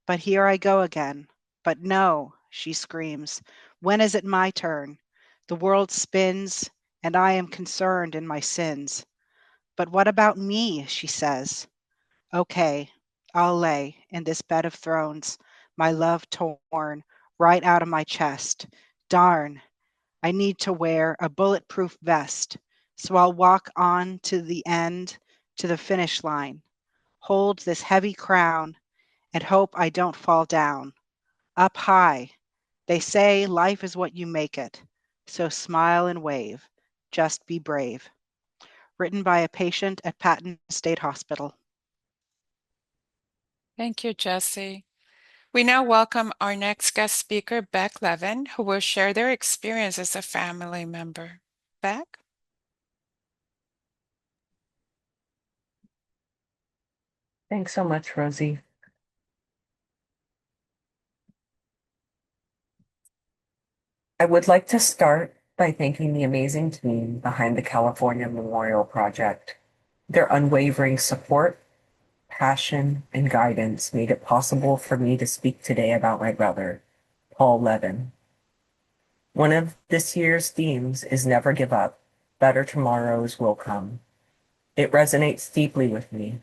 But here I go again. But no, she screams. When is it my turn? The world spins, and I am concerned in my sins. But what about me? She says. Okay, I'll lay in this bed of thrones, my love torn right out of my chest. Darn, I need to wear a bulletproof vest. So I'll walk on to the end, to the finish line, hold this heavy crown, and hope I don't fall down. Up high, they say life is what you make it. So smile and wave, just be brave. written by a patient at Patton State Hospital. Thank you, Jesse. We now welcome our next guest speaker, Beck Levin, who will share their experience as a family member. Beck? Thanks so much, Rosie. I would like to start by thanking the amazing team behind the California Memorial Project. Their unwavering support, passion, and guidance made it possible for me to speak today about my brother, Paul Levin. One of this year's themes is never give up, better tomorrows will come. It resonates deeply with me.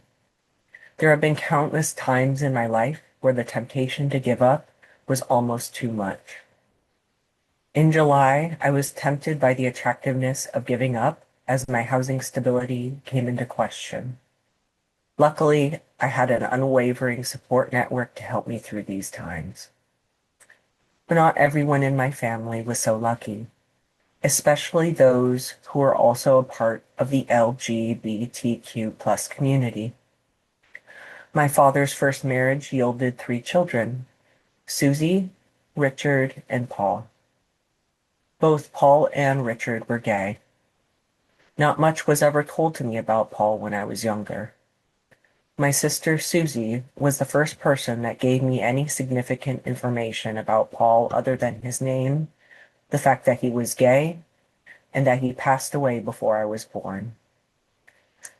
There have been countless times in my life where the temptation to give up was almost too much. In July, I was tempted by the attractiveness of giving up as my housing stability came into question. Luckily, I had an unwavering support network to help me through these times. But not everyone in my family was so lucky, especially those who are also a part of the LGBTQ plus community. My father's first marriage yielded 3 children, Susie, Richard, and Paul. Both Paul and Richard were gay. Not much was ever told to me about Paul when I was younger. My sister Susie was the first person that gave me any significant information about Paul other than his name, the fact that he was gay, and that he passed away before I was born.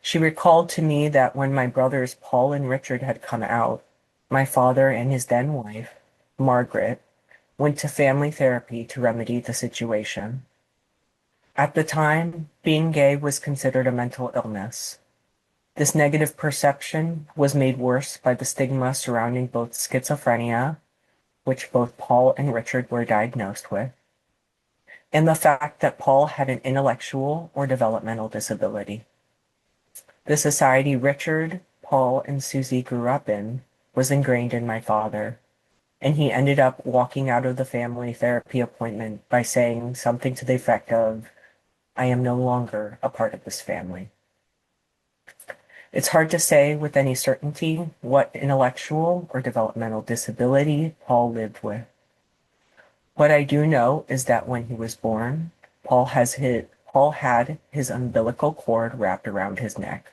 She recalled to me that when my brothers Paul and Richard had come out, my father and his then wife, Margaret, went to family therapy to remedy the situation. At the time, being gay was considered a mental illness. This negative perception was made worse by the stigma surrounding both schizophrenia, which both Paul and Richard were diagnosed with, and the fact that Paul had an intellectual or developmental disability. The society Richard, Paul, and Susie grew up in was ingrained in my father, and he ended up walking out of the family therapy appointment by saying something to the effect of, "I am no longer a part of this family." It's hard to say with any certainty what intellectual or developmental disability Paul lived with. What I do know is that when he was born, Paul had his umbilical cord wrapped around his neck.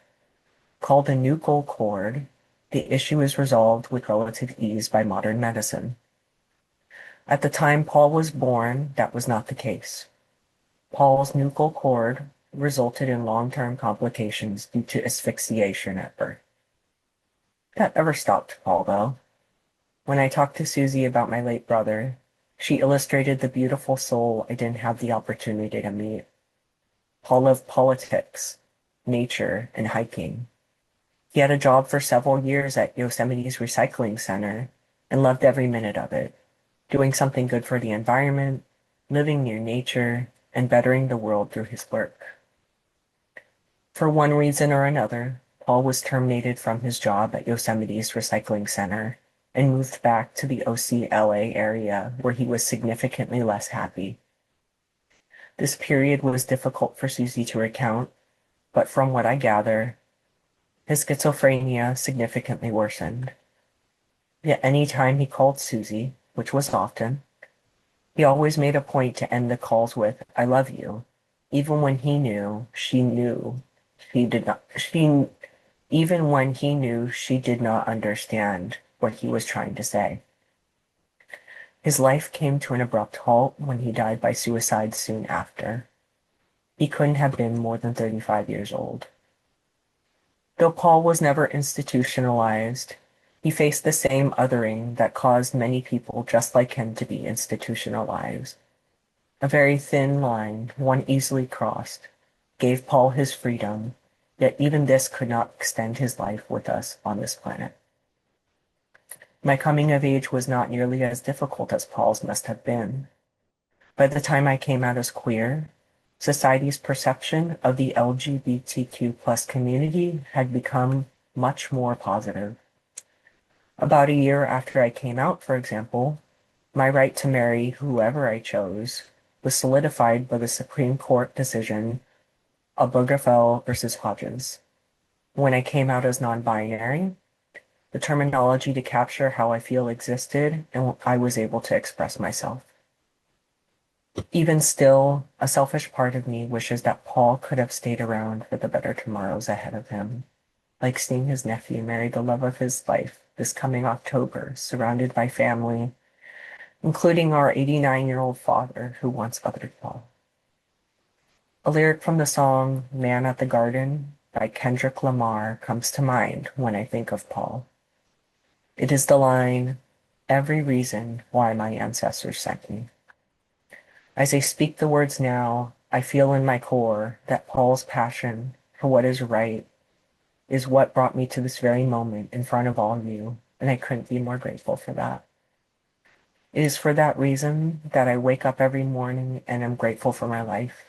Called a nuchal cord, the issue is resolved with relative ease by modern medicine. At the time Paul was born, that was not the case. Paul's nuchal cord resulted in long-term complications due to asphyxiation at birth. That never stopped Paul, though. When I talked to Susie about my late brother, she illustrated the beautiful soul I didn't have the opportunity to meet. Paul loved politics, nature, and hiking. He had a job for several years at Yosemite's recycling center and loved every minute of it, doing something good for the environment, living near nature, and bettering the world through his work. For one reason or another, Paul was terminated from his job at Yosemite's recycling center and moved back to the OCLA area where he was significantly less happy. This period was difficult for Susie to recount, but from what I gather, his schizophrenia significantly worsened. Yet any time he called Susie, which was often, he always made a point to end the calls with, "I love you," even when he knew she did not, even when he knew she did not understand what he was trying to say. His life came to an abrupt halt when he died by suicide soon after. He couldn't have been more than 35 years old. Though Paul was never institutionalized, he faced the same othering that caused many people just like him to be institutionalized. A very thin line, one easily crossed, gave Paul his freedom, yet even this could not extend his life with us on this planet. My coming of age was not nearly as difficult as Paul's must have been. By the time I came out as queer, society's perception of the LGBTQ plus community had become much more positive. About a year after I came out, for example, my right to marry whoever I chose was solidified by the Supreme Court decision Obergefell versus Hodges. When I came out as non-binary, the terminology to capture how I feel existed, and I was able to express myself. Even still, a selfish part of me wishes that Paul could have stayed around for the better tomorrows ahead of him, like seeing his nephew marry the love of his life this coming October, surrounded by family, including our 89-year-old father who once othered Paul. A lyric from the song Man at the Garden by Kendrick Lamar comes to mind when I think of Paul. It is the line, every reason why my ancestors sent me. As I speak the words now, I feel in my core that Paul's passion for what is right is what brought me to this very moment in front of all you, and I couldn't be more grateful for that. It is for that reason that I wake up every morning and am grateful for my life,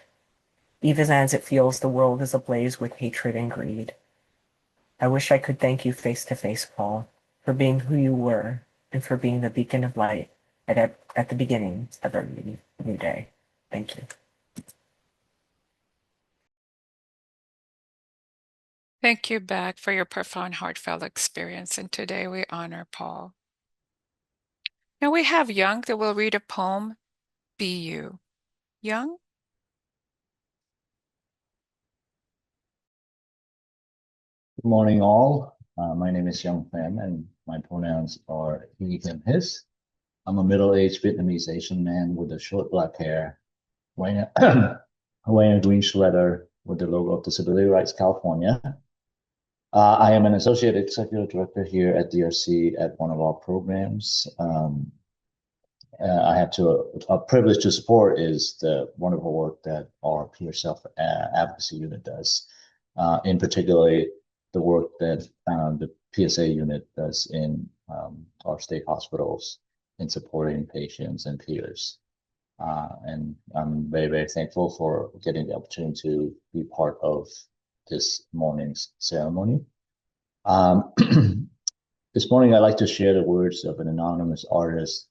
even as it feels the world is ablaze with hatred and greed. I wish I could thank you face to face, Paul, for being who you were and for being the beacon of light at the beginning of every new day. Thank you. Thank you, Beck, for your profound, heartfelt experience. And today we honor Paul. Now we have Young that will read a poem, Be You. Young? Good morning, all. My name is Young Pham, and my pronouns are he, him, his. I'm a middle-aged Vietnamese Asian man with a short black hair, wearing wearing a green sweater with the logo of Disability Rights California. I am an associate executive director here at DRC at one of our programs. I have a privilege to support is the wonderful work that our peer self advocacy unit does. In particular, the work that the PSA unit does in our state hospitals in supporting patients and peers. And I'm very, very thankful for getting the opportunity to be part of this morning's ceremony. This morning, I'd like to share the words of an anonymous artist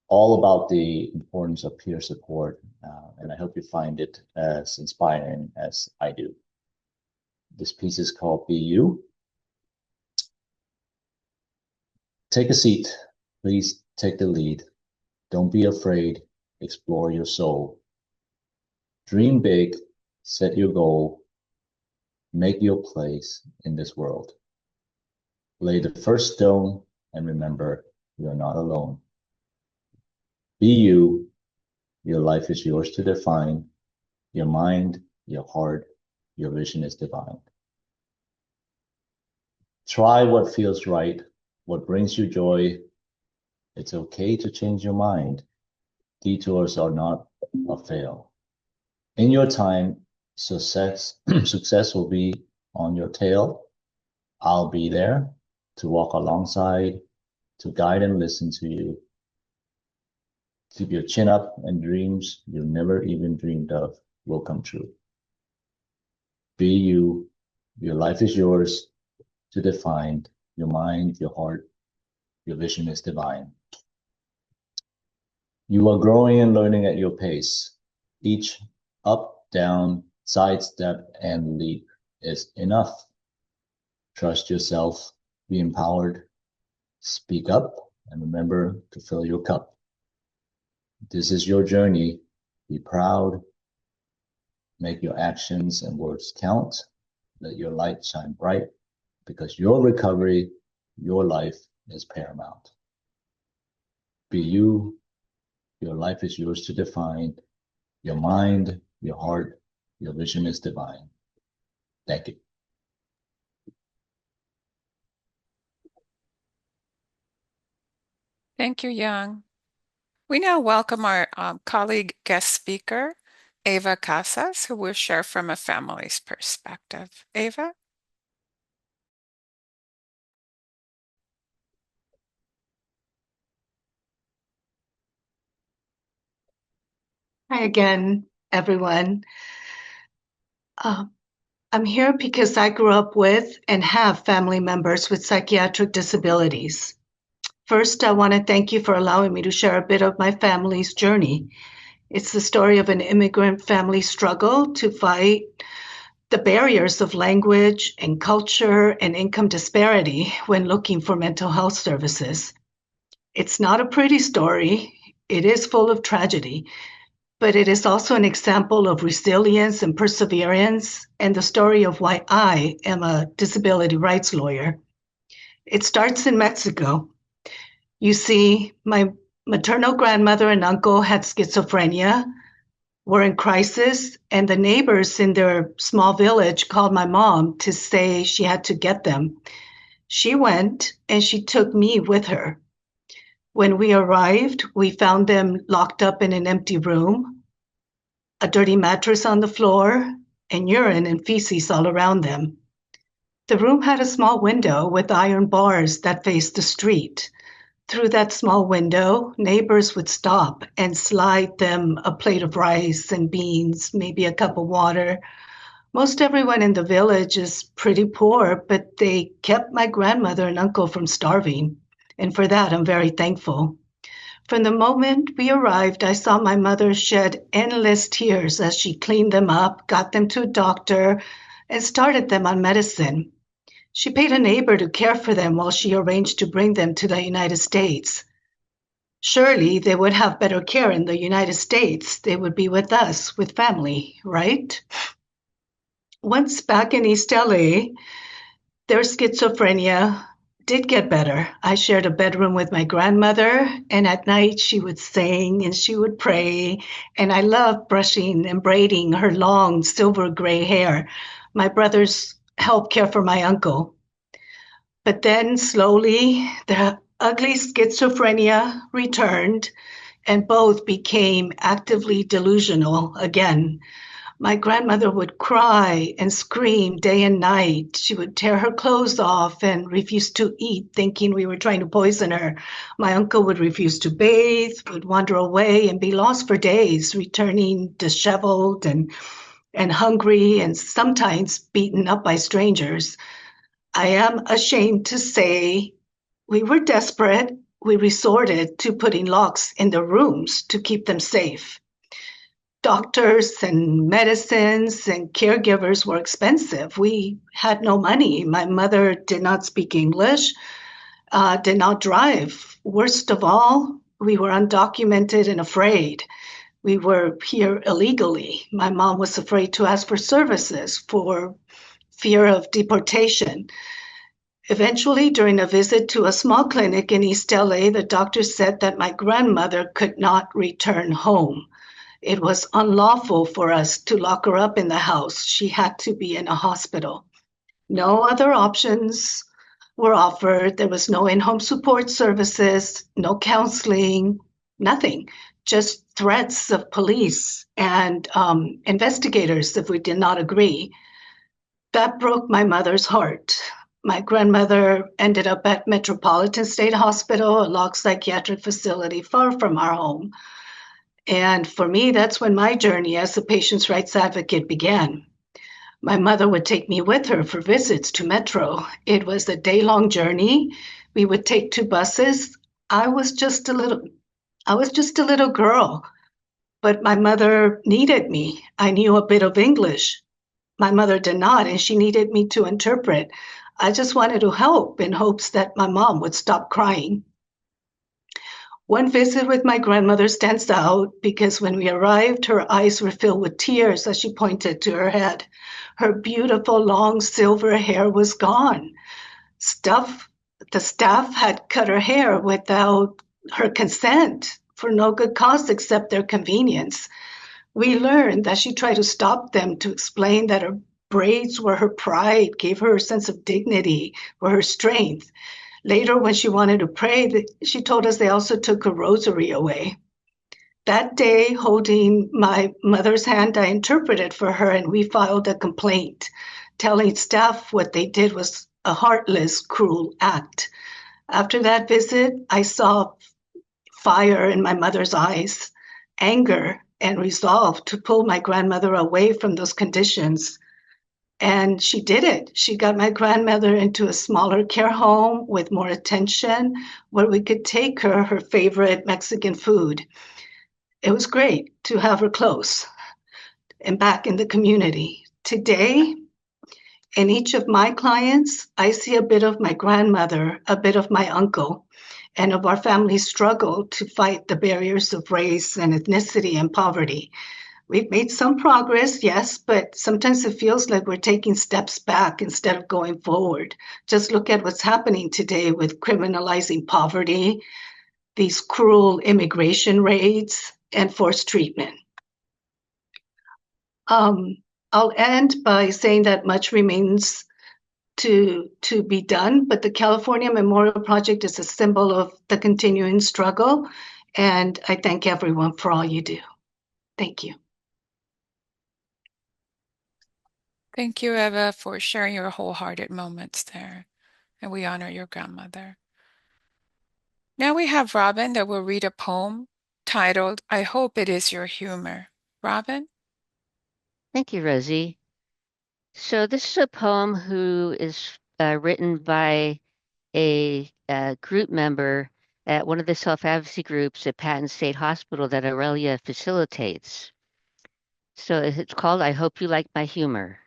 all about the importance of peer support, and I hope you find it as inspiring as I do. This piece is called Be You. Take a seat, please take the lead. Don't be afraid, explore your soul. Dream big, set your goal, make your place in this world. Lay the first stone and remember you're not alone. Be you, your life is yours to define. Your mind, your heart, your vision is divine. Try what feels right, what brings you joy. It's okay to change your mind. Detours are not a fail. In your time, success will be on your tail. I'll be there to walk alongside, to guide and listen to you. Keep your chin up and dreams you never even dreamed of will come true. Be you. Your life is yours to define. Your mind, your heart, your vision is divine. You are growing and learning at your pace. Each up, down, sidestep, and leap is enough. Trust yourself, be empowered, speak up, and remember to fill your cup. This is your journey. Be proud. Make your actions and words count. Let your light shine bright because your recovery, your life is paramount. Be you. Your life is yours to define. Your mind, your heart, your vision is divine. Thank you. Thank you, Young. We now welcome our colleague guest speaker, Ava Casas, who will share from a family's perspective. Ava? Hi again, everyone. I'm here because I grew up with and have family members with psychiatric disabilities. First, I want to thank you for allowing me to share a bit of my family's journey. It's the story of an immigrant family struggle to fight the barriers of language and culture and income disparity when looking for mental health services. It's not a pretty story. It is full of tragedy, but it is also an example of resilience and perseverance and the story of why I am a disability rights lawyer. It starts in Mexico. You see, my maternal grandmother and uncle had schizophrenia, were in crisis, and the neighbors in their small village called my mom to say she had to get them. She went and she took me with her. When we arrived, we found them locked up in an empty room, a dirty mattress on the floor, and urine and feces all around them. The room had a small window with iron bars that faced the street. Through that small window, neighbors would stop and slide them a plate of rice and beans, maybe a cup of water. Most everyone in the village is pretty poor, but they kept my grandmother and uncle from starving. And for that, I'm very thankful. From the moment we arrived, I saw my mother shed endless tears as she cleaned them up, got them to a doctor, and started them on medicine. She paid a neighbor to care for them while she arranged to bring them to the United States. Surely they would have better care in the United States. They would be with us, with family, right? Once back in East LA, their schizophrenia did get better. I shared a bedroom with my grandmother, and at night she would sing and she would pray, and I loved brushing and braiding her long silver gray hair. My brothers helped care for my uncle. But then slowly, the ugly schizophrenia returned, and both became actively delusional again. My grandmother would cry and scream day and night. She would tear her clothes off and refuse to eat, thinking we were trying to poison her. My uncle would refuse to bathe, would wander away and be lost for days, returning disheveled and hungry and sometimes beaten up by strangers. I am ashamed to say we were desperate. We resorted to putting locks in the rooms to keep them safe. Doctors and medicines and caregivers were expensive. We had no money. My mother did not speak English, did not drive. Worst of all, we were undocumented and afraid. We were here illegally. My mom was afraid to ask for services for fear of deportation. Eventually, during a visit to a small clinic in East LA, the doctor said that my grandmother could not return home. It was unlawful for us to lock her up in the house. She had to be in a hospital. No other options were offered. There was no in-home support services, no counseling, nothing. Just threats of police and investigators if we did not agree. That broke my mother's heart. My grandmother ended up at Metropolitan State Hospital, a locked psychiatric facility far from our home. And for me, that's when my journey as a patient's rights advocate began. My mother would take me with her for visits to Metro. It was a day-long journey. We would take 2 buses. I was just a little girl, but my mother needed me. I knew a bit of English. My mother did not, and she needed me to interpret. I just wanted to help in hopes that my mom would stop crying. One visit with my grandmother stands out because when we arrived, her eyes were filled with tears as she pointed to her head. Her beautiful long silver hair was gone. The staff had cut her hair without her consent for no good cause except their convenience. We learned that she tried to stop them to explain that her braids were her pride, gave her a sense of dignity, were her strength. Later, when she wanted to pray, she told us they also took her rosary away. That day, holding my mother's hand, I interpreted for her and we filed a complaint, telling staff what they did was a heartless, cruel act. After that visit, I saw fire in my mother's eyes, anger, and resolve to pull my grandmother away from those conditions. And she did it. She got my grandmother into a smaller care home with more attention where we could take her favorite Mexican food. It was great to have her close and back in the community. Today, In each of my clients, I see a bit of my grandmother, a bit of my uncle, and of our family's struggle to fight the barriers of race and ethnicity and poverty. We've made some progress, yes, but sometimes it feels like we're taking steps back instead of going forward. Just look at what's happening today with criminalizing poverty, these cruel immigration raids, and forced treatment. I'll end by saying that much remains to be done, but the California Memorial Project is a symbol of the continuing struggle, and I thank everyone for all you do. Thank you. Thank you, Eva, for sharing your wholehearted moments there, and we honor your grandmother. Now we have Robin that will read a poem titled, I Hope It Is Your Humor. Robin? Thank you, Rosie. So this is a poem who is written by a group member at one of the self-advocacy groups at Patton State Hospital that Aurelia facilitates. So it's called I Hope You Like My Humor.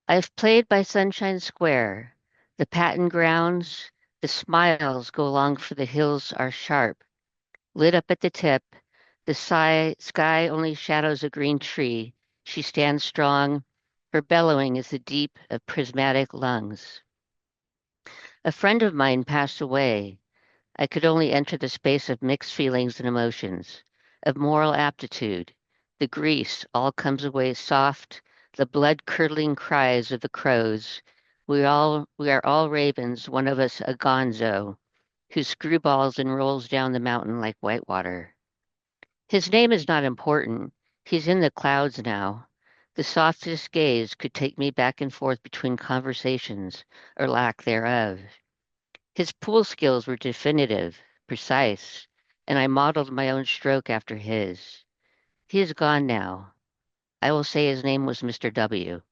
I've played by Sunshine Square. The Patton grounds, the smiles go along for the hills are sharp. Lit up at the tip, the sky only shadows a green tree. She stands strong. Her bellowing is the deep of prismatic lungs. A friend of mine passed away. I could only enter the space of mixed feelings and emotions, of moral aptitude. The grease all comes away soft, the blood-curdling cries of the crows. We are all ravens, one of us a gonzo, who screwballs and rolls down the mountain like whitewater. His name is not important. He's in the clouds now. The softest gaze could take me back and forth between conversations, or lack thereof. His pool skills were definitive, precise, and I modeled my own stroke after his. He is gone now. I will say his name was Mr. W.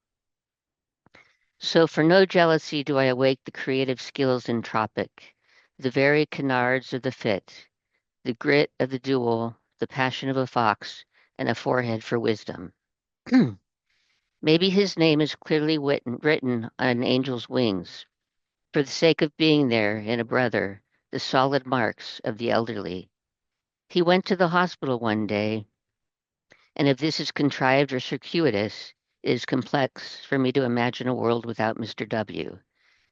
So for no jealousy do I awake the creative skills in tropic, the very canards of the fit, the grit of the duel, the passion of a fox, and a forehead for wisdom. Maybe his name is clearly written on an angel's wings, for the sake of being there in a brother, the solid marks of the elderly. He went to the hospital one day, and if this is contrived or circuitous, it is complex for me to imagine a world without Mr. W.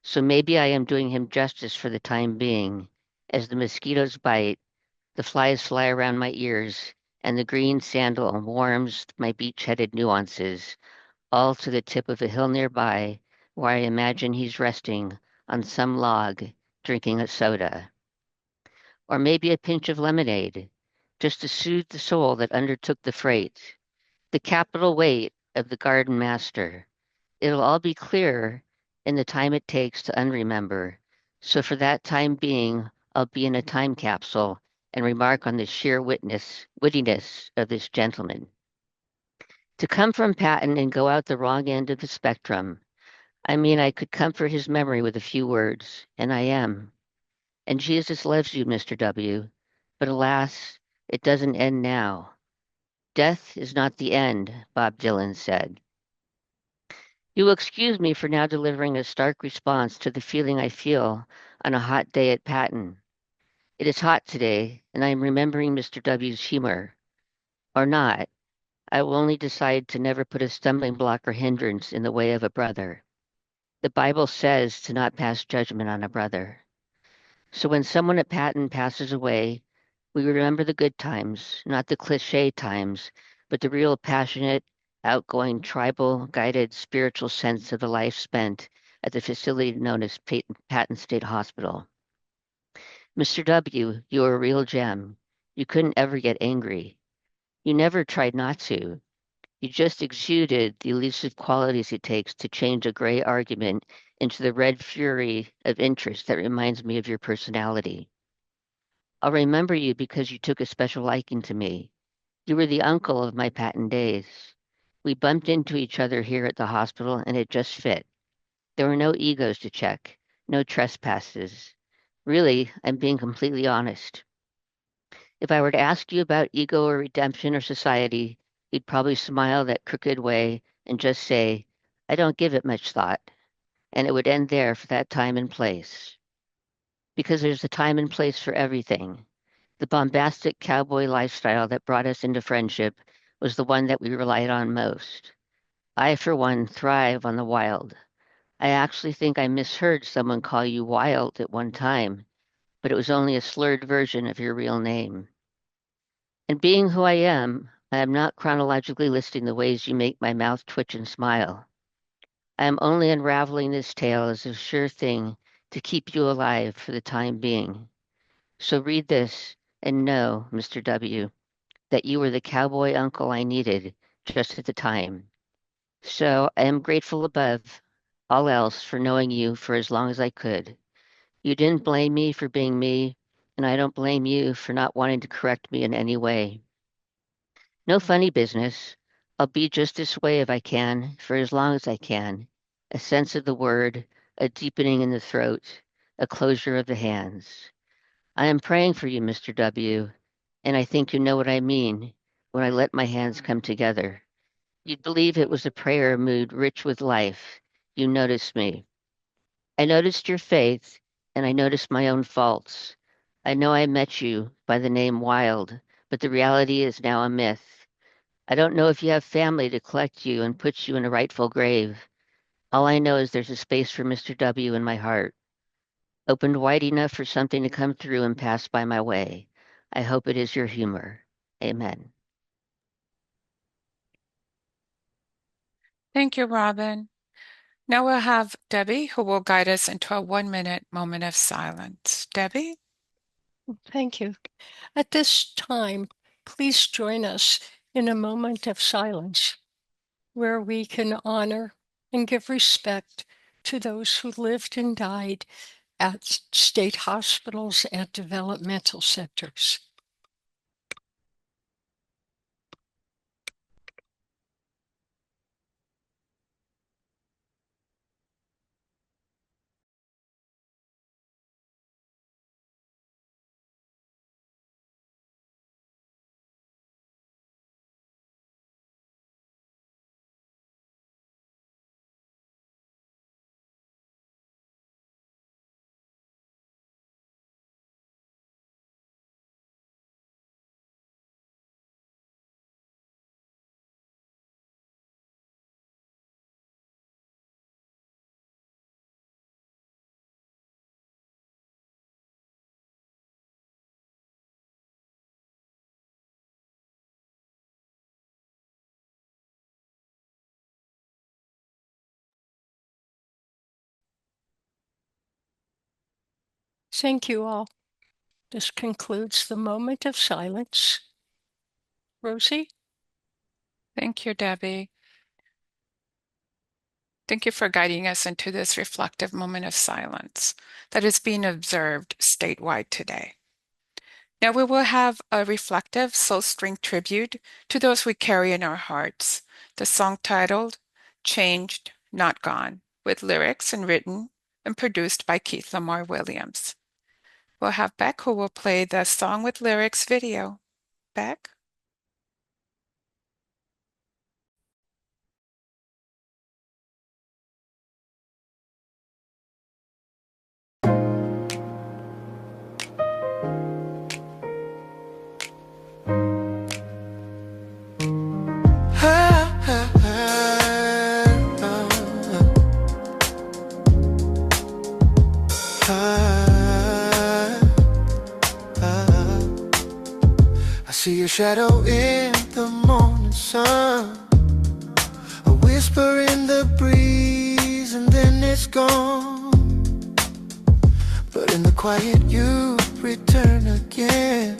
So maybe I am doing him justice for the time being, as the mosquitoes bite, the flies fly around my ears, and the green sandal warms my beach-headed nuances, all to the tip of a hill nearby, where I imagine he's resting on some log, drinking a soda. Or maybe a pinch of lemonade, just to soothe the soul that undertook the freight, the capital weight of the garden master. It'll all be clear in the time it takes to unremember. So for that time being, I'll be in a time capsule and remark on the sheer wittiness of this gentleman. To come from Patton and go out the wrong end of the spectrum, I mean, I could comfort his memory with a few words, and I am. And Jesus loves you, Mr. W. But alas, it doesn't end now. Death is not the end, Bob Dylan said. You will excuse me for now delivering a stark response to the feeling I feel on a hot day at Patton. It is hot today, and I am remembering Mr. W.'s humor. Or not. I will only decide to never put a stumbling block or hindrance in the way of a brother. The Bible says to not pass judgment on a brother. So when someone at Patton passes away, we remember the good times, not the cliche times, but the real passionate, outgoing, tribal, guided, spiritual sense of the life spent at the facility known as Patton State Hospital. Mr. W., you're a real gem. You couldn't ever get angry. You never tried not to. You just exuded the elusive qualities it takes to change a gray argument into the red fury of interest that reminds me of your personality. I'll remember you because you took a special liking to me. You were the uncle of my Patton days. We bumped into each other here at the hospital and it just fit. There were no egos to check, no trespasses. Really, I'm being completely honest. If I were to ask you about ego or redemption or society, you'd probably smile that crooked way and just say, I don't give it much thought, and it would end there for that time and place. Because there's a time and place for everything. The bombastic cowboy lifestyle that brought us into friendship was the one that we relied on most. I, for one, thrive on the wild. I actually think I misheard someone call you Wild at one time, but it was only a slurred version of your real name. And being who I am not chronologically listing the ways you make my mouth twitch and smile. I am only unraveling this tale as a sure thing to keep you alive for the time being. So read this and know, Mr. W., that you were the cowboy uncle I needed just at the time. So I am grateful above all else for knowing you for as long as I could. You didn't blame me for being me, and I don't blame you for not wanting to correct me in any way. No funny business. I'll be just this way if I can, for as long as I can. A sense of the word, a deepening in the throat, a closure of the hands. I am praying for you, Mr. W., and I think you know what I mean when I let my hands come together. You'd believe it was a prayer mood rich with life. You noticed me. I noticed your faith, and I noticed my own faults. I know I met you by the name Wild, but the reality is now a myth. I don't know if you have family to collect you and put you in a rightful grave. All I know is there's a space for Mr. W in my heart, opened wide enough for something to come through and pass by my way. I hope it is your humor. Amen. Thank you, Robin. Now we'll have Debbie, who will guide us into a 1-minute moment of silence. Debbie? Thank you. At this time, please join us in a moment of silence where we can honor and give respect to those who lived and died at state hospitals and developmental centers. Thank you all. This concludes the moment of silence. Rosie? Thank you, Debbie. Thank you for guiding us into this reflective moment of silence that is being observed statewide today. Now we will have a reflective soul string tribute to those we carry in our hearts. The song titled Changed, Not Gone, with lyrics and written and produced by Keith Lamar Williams. We'll have Beck, who will play the song with lyrics video. Beck? I see your shadow in the morning sun, a whisper in the breeze, and then it's gone. But in the quiet you return again.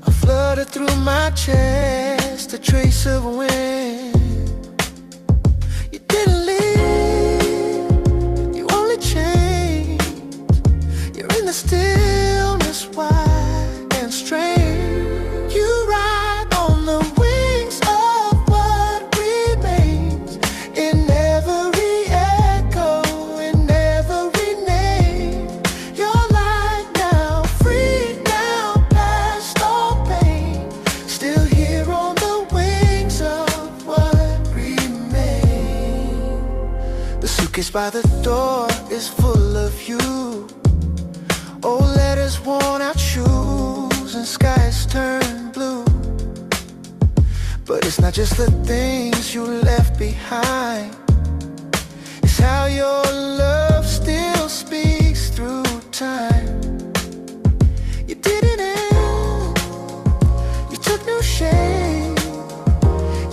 I flutter through my chest, a trace of wind. You didn't leave, you only changed. You're in the stillness, wide and strange. You ride on the wings of what remains, in every echo, in every name. You're light now, free now, past all pain, still here on the wings of what remains. place by the door is full of you. Old letters, worn out shoes, and skies turn blue. But it's not just the things you left behind, it's how your love still speaks through time. You didn't end, you took new shape.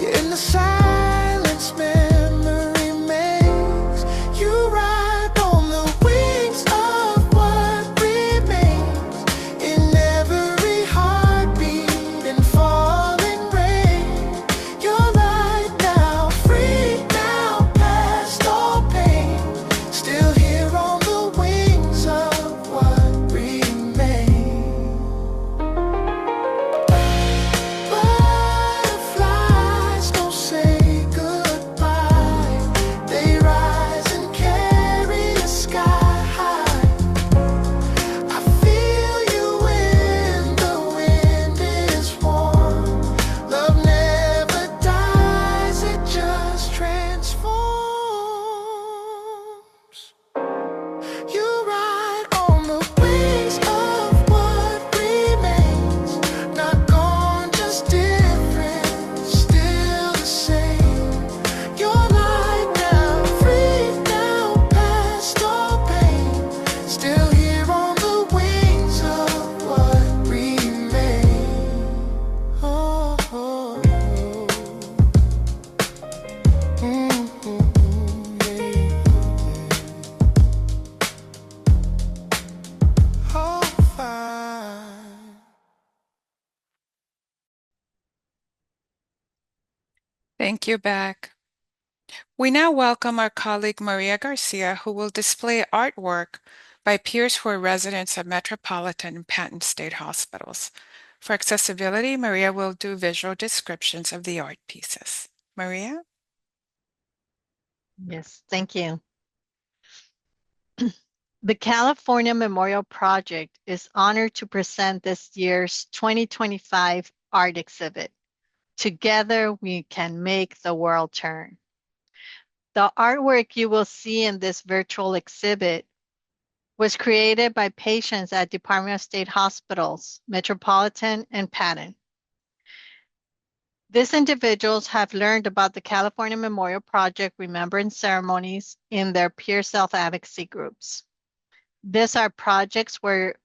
You're in the silence, memory makes you ride on the wings of what remains in every heartbeat and falling rain. You're light now, free now, past all pain, still here on the wings of what remains. Butterflies don't say goodbye, they rise and carry us sky high. I feel you when the wind is warm. Love never dies, it just transforms. You ride on the wings of what remains, not gone, just different, still the same. You're light now, free now, past all pain, still here on the wings of what remains. Oh, oh, oh. Yeah. Oh, fine. Thank you, Beck. We now welcome our colleague Maria Garcia, who will display artwork by peers who are residents of Metropolitan and Patton State Hospitals. For accessibility, Maria will do visual descriptions of the art pieces. Maria? Yes, thank you. The California Memorial Project is honored to present this year's 2025 art exhibit, Together We Can Make the World Turn. The artwork you will see in this virtual exhibit was created by patients at Department of State Hospitals, Metropolitan, and Patton. These individuals have learned about the California Memorial Project Remembrance ceremonies in their peer self-advocacy groups. These projects were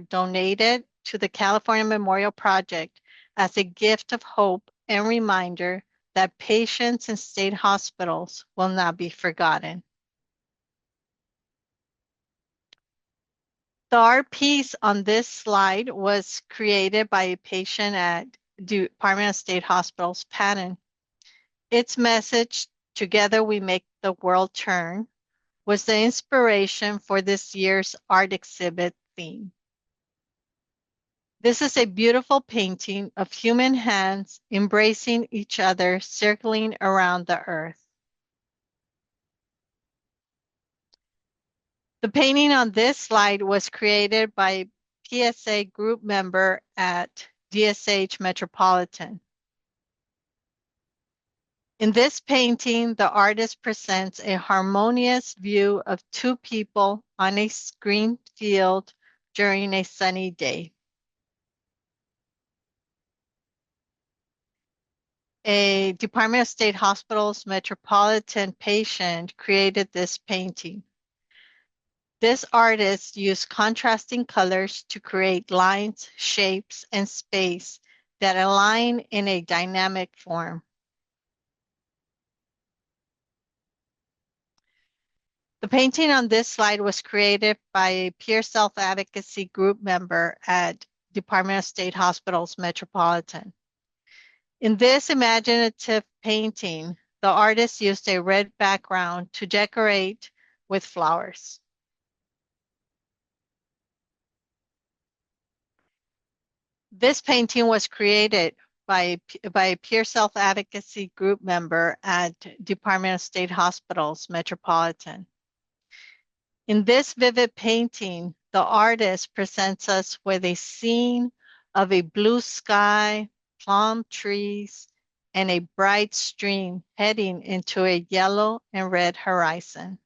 donated to the California Memorial Project as a gift of hope and reminder that patients in state hospitals will not be forgotten. The art piece on this slide was created by a patient at Department of State Hospitals, Patton. Its message, Together We Make the World Turn, was the inspiration for this year's art exhibit theme. This is a beautiful painting of human hands embracing each other, circling around the earth. The painting on this slide was created by a PSA group member at DSH Metropolitan. In this painting, the artist presents a harmonious view of two people on a green field during a sunny day. A Department of State Hospitals Metropolitan patient created this painting. This artist used contrasting colors to create lines, shapes, and space that align in a dynamic form. The painting on this slide was created by a peer self-advocacy group member at Department of State Hospitals Metropolitan. In this imaginative painting, the artist used a red background to decorate with flowers. This painting was created by a peer self-advocacy group member at Department of State Hospitals Metropolitan. In this vivid painting, the artist presents us with a scene of a blue sky, palm trees, and a bright stream heading into a yellow and red horizon.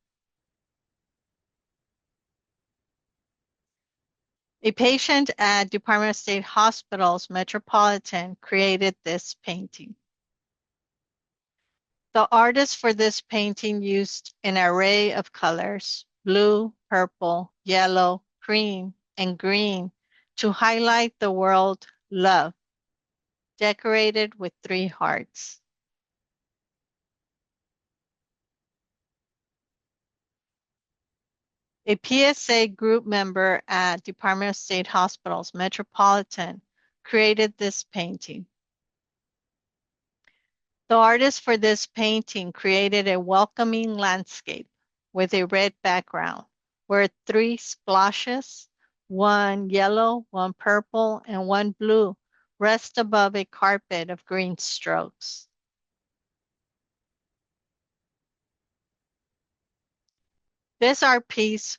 A patient at Department of State Hospital's Metropolitan created this painting. The artist for this painting used an array of colors, blue, purple, yellow, cream, and green, to highlight the word love, decorated with 3 hearts. A PSA group member at Department of State Hospital's Metropolitan created this painting. The artist for this painting created a welcoming landscape with a red background where 3 splashes, 1 yellow, 1 purple, and 1 blue, rest above a carpet of green strokes. This art piece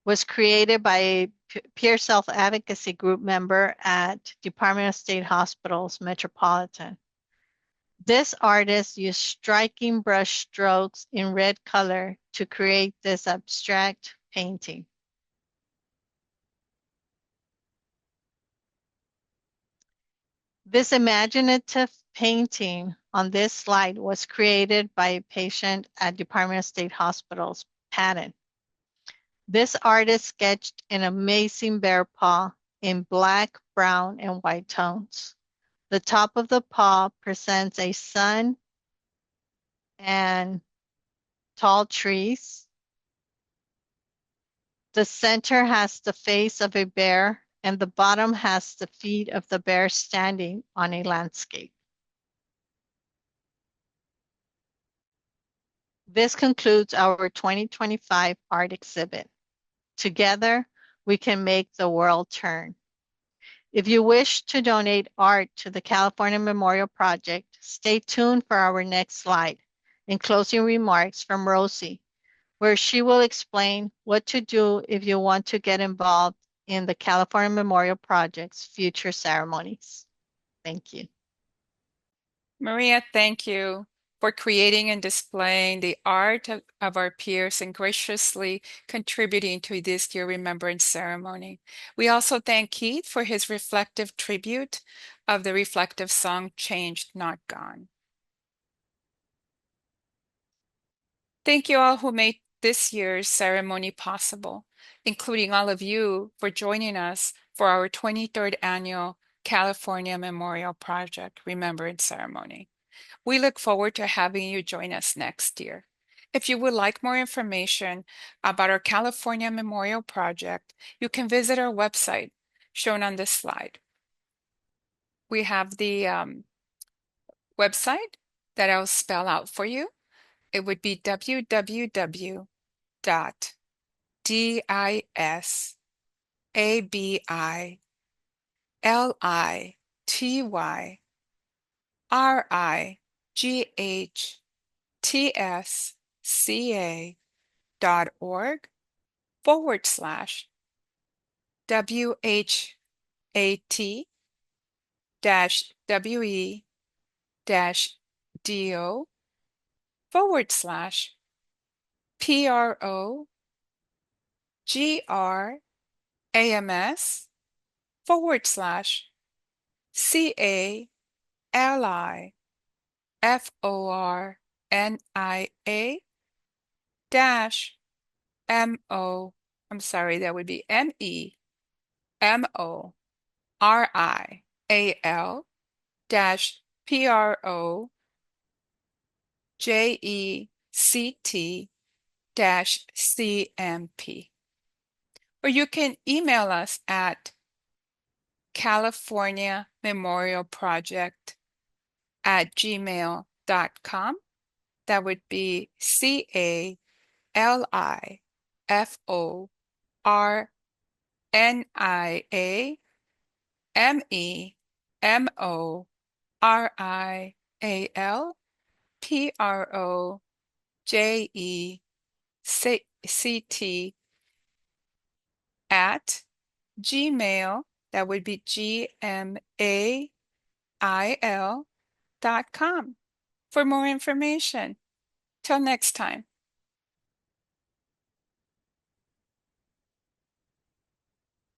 was created by a peer self-advocacy group member at Department of State Hospital's Metropolitan. This artist used striking brush strokes in red color to create this abstract painting. This imaginative painting on this slide was created by a patient at Department of State Hospital's Patton. This artist sketched an amazing bear paw in black, brown, and white tones. The top of the paw presents a sun and tall trees. The center has the face of a bear, and the bottom has the feet of the bear standing on a landscape. This concludes our 2025 art exhibit. Together, we can make the world turn. If you wish to donate art to the California Memorial Project, stay tuned for our next slide and closing remarks from Rosie, where she will explain what to do if you want to get involved in the California Memorial Project's future ceremonies. Thank you. Maria, thank you for creating and displaying the art of our peers and graciously contributing to this year's Remembrance ceremony. We also thank Keith for his reflective tribute of the reflective song, Changed, Not Gone. Thank you all who made this year's ceremony possible, including all of you for joining us for our 23rd annual California Memorial Project Remembrance Ceremony. We look forward to having you join us next year. If you would like more information about our California Memorial Project, you can visit our website shown on this slide. We have the website that I'll spell out for you. It would be WHAT-DIS-WE-DO/CALIFORNIA dash M-O, I'm sorry, that would be MEMORIAL dash PROJECT dash CMP. Or you can email us at California Memorial Project at gmail.com. That would be CALIFORNIA at Gmail. That would be GMAIL for more information. Till next time.